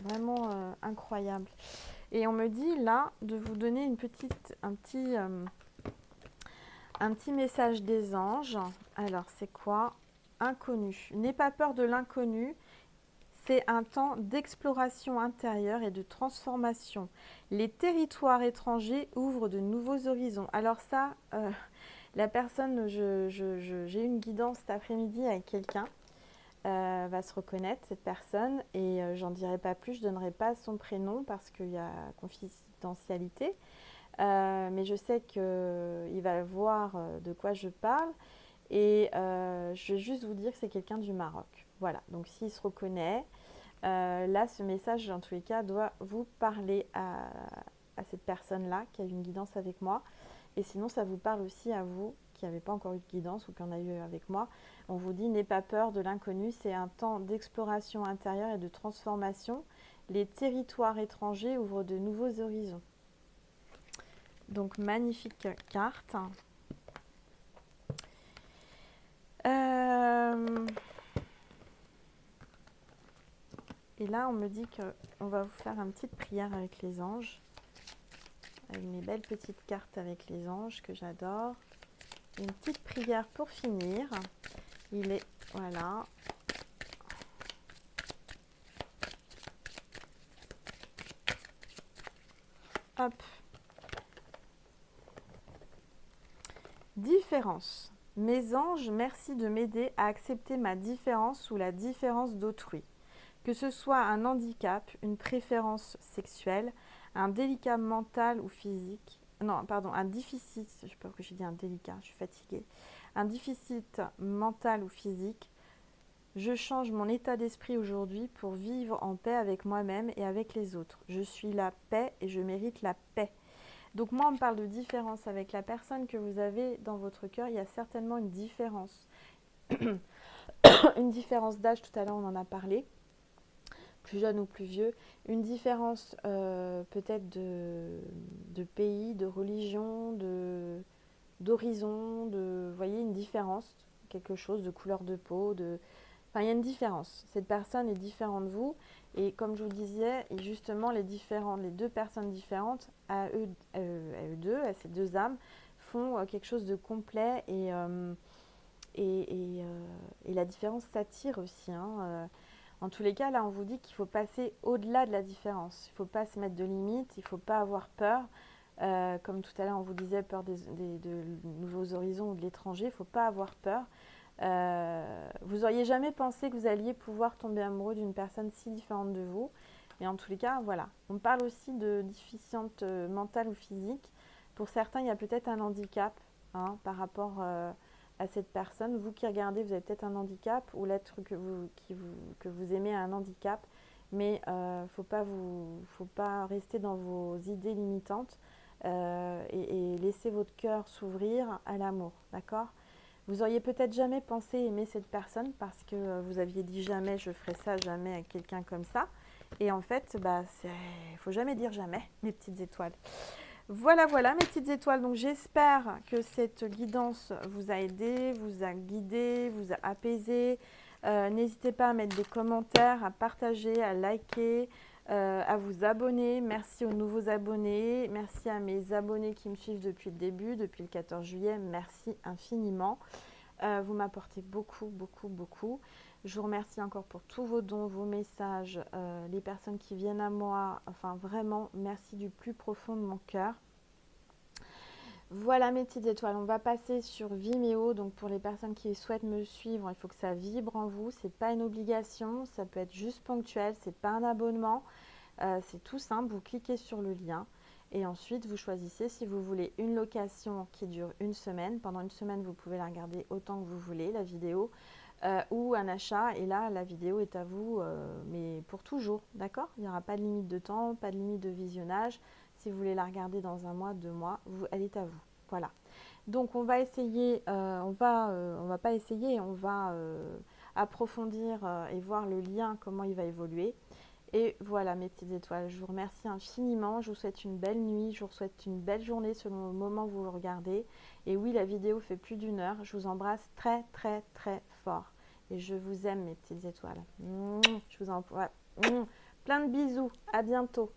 Vraiment incroyable. Et on me dit là de vous donner un petit message des anges. Alors c'est quoi? Inconnu. N'aie pas peur de l'inconnu. C'est un temps d'exploration intérieure et de transformation. Les territoires étrangers ouvrent de nouveaux horizons. Alors ça, la personne, j'ai eu une guidance cet après-midi avec quelqu'un, va se reconnaître, cette personne, et j'en dirai pas plus, je donnerai pas son prénom parce qu'il y a confidentialité. Mais je sais qu'il va voir de quoi je parle, et je vais juste vous dire que c'est quelqu'un du Maroc. Voilà, donc s'il se reconnaît, là, ce message, en tous les cas, doit vous parler à cette personne-là qui a eu une guidance avec moi. Et sinon, ça vous parle aussi à vous qui n'avez pas encore eu de guidance ou qui en a eu avec moi. On vous dit, n'aie pas peur de l'inconnu, c'est un temps d'exploration intérieure et de transformation. Les territoires étrangers ouvrent de nouveaux horizons. Donc, magnifique carte. Et là, on me dit qu'on va vous faire une petite prière avec les anges. Avec mes belles petites cartes avec les anges que j'adore. Une petite prière pour finir. Il est, voilà. Hop. Différence. Mes anges, merci de m'aider à accepter ma différence ou la différence d'autrui. Que ce soit un handicap, une préférence sexuelle, un délicat mental ou physique, non, pardon, un déficit, je sais pas pourquoi j'ai dit un délicat, je suis fatiguée, un déficit mental ou physique, je change mon état d'esprit aujourd'hui pour vivre en paix avec moi-même et avec les autres. Je suis la paix et je mérite la paix. Donc moi, on me parle de différence avec la personne que vous avez dans votre cœur. Il y a certainement une différence. Une différence d'âge, tout à l'heure on en a parlé, plus jeune ou plus vieux. Une différence peut-être de pays, de religion, d'horizon, vous voyez, une différence, quelque chose de couleur de peau, enfin il y a une différence. Cette personne est différente de vous. Et comme je vous disais, et justement les deux personnes différentes, à eux deux, à ces deux âmes, font quelque chose de complet et la différence s'attire aussi. En tous les cas, là, on vous dit qu'il faut passer au-delà de la différence. Il ne faut pas se mettre de limites, il ne faut pas avoir peur. Comme tout à l'heure, on vous disait, peur de nouveaux horizons ou de l'étranger, il ne faut pas avoir peur. Vous n'auriez jamais pensé que vous alliez pouvoir tomber amoureux d'une personne si différente de vous. Et en tous les cas, voilà. On parle aussi de déficiente mentale ou physique. Pour certains, il y a peut-être un handicap par rapport à cette personne. Vous qui regardez, vous avez peut-être un handicap ou l'être que vous aimez a un handicap. Mais il ne faut pas rester dans vos idées limitantes et laisser votre cœur s'ouvrir à l'amour. D'accord ? Vous auriez peut-être jamais pensé aimer cette personne parce que vous aviez dit jamais je ferai ça, jamais avec quelqu'un comme ça. Et en fait, il faut jamais dire jamais, mes petites étoiles. Voilà, voilà mes petites étoiles. Donc j'espère que cette guidance vous a aidé, vous a guidé, vous a apaisé. N'hésitez pas à mettre des commentaires, à partager, à liker, à vous abonner. Merci aux nouveaux abonnés. Merci à mes abonnés qui me suivent depuis le début, depuis le 14 juillet. Merci infiniment. Vous m'apportez beaucoup, beaucoup, beaucoup. Je vous remercie encore pour tous vos dons, vos messages, les personnes qui viennent à moi. Enfin, vraiment, merci du plus profond de mon cœur. Voilà mes petites étoiles. On va passer sur Vimeo. Donc, pour les personnes qui souhaitent me suivre, il faut que ça vibre en vous. Ce n'est pas une obligation. Ça peut être juste ponctuel. Ce n'est pas un abonnement. C'est tout simple. Vous cliquez sur le lien. Et ensuite, vous choisissez si vous voulez une location qui dure une semaine. Pendant une semaine, vous pouvez la regarder autant que vous voulez, la vidéo. Ou un achat, et là la vidéo est à vous, mais pour toujours, d'accord? Il n'y aura pas de limite de temps, pas de limite de visionnage. Si vous voulez la regarder dans 1 mois, 2 mois, elle est à vous. Voilà. Donc on va essayer, on va pas essayer, on va approfondir et voir le lien, comment il va évoluer. Et voilà mes petites étoiles, je vous remercie infiniment, je vous souhaite une belle nuit, je vous souhaite une belle journée selon le moment où vous le regardez. Et oui, la vidéo fait plus d'1 heure, je vous embrasse très très très fort. Et je vous aime mes petites étoiles. Je vous envoie plein de bisous, à bientôt.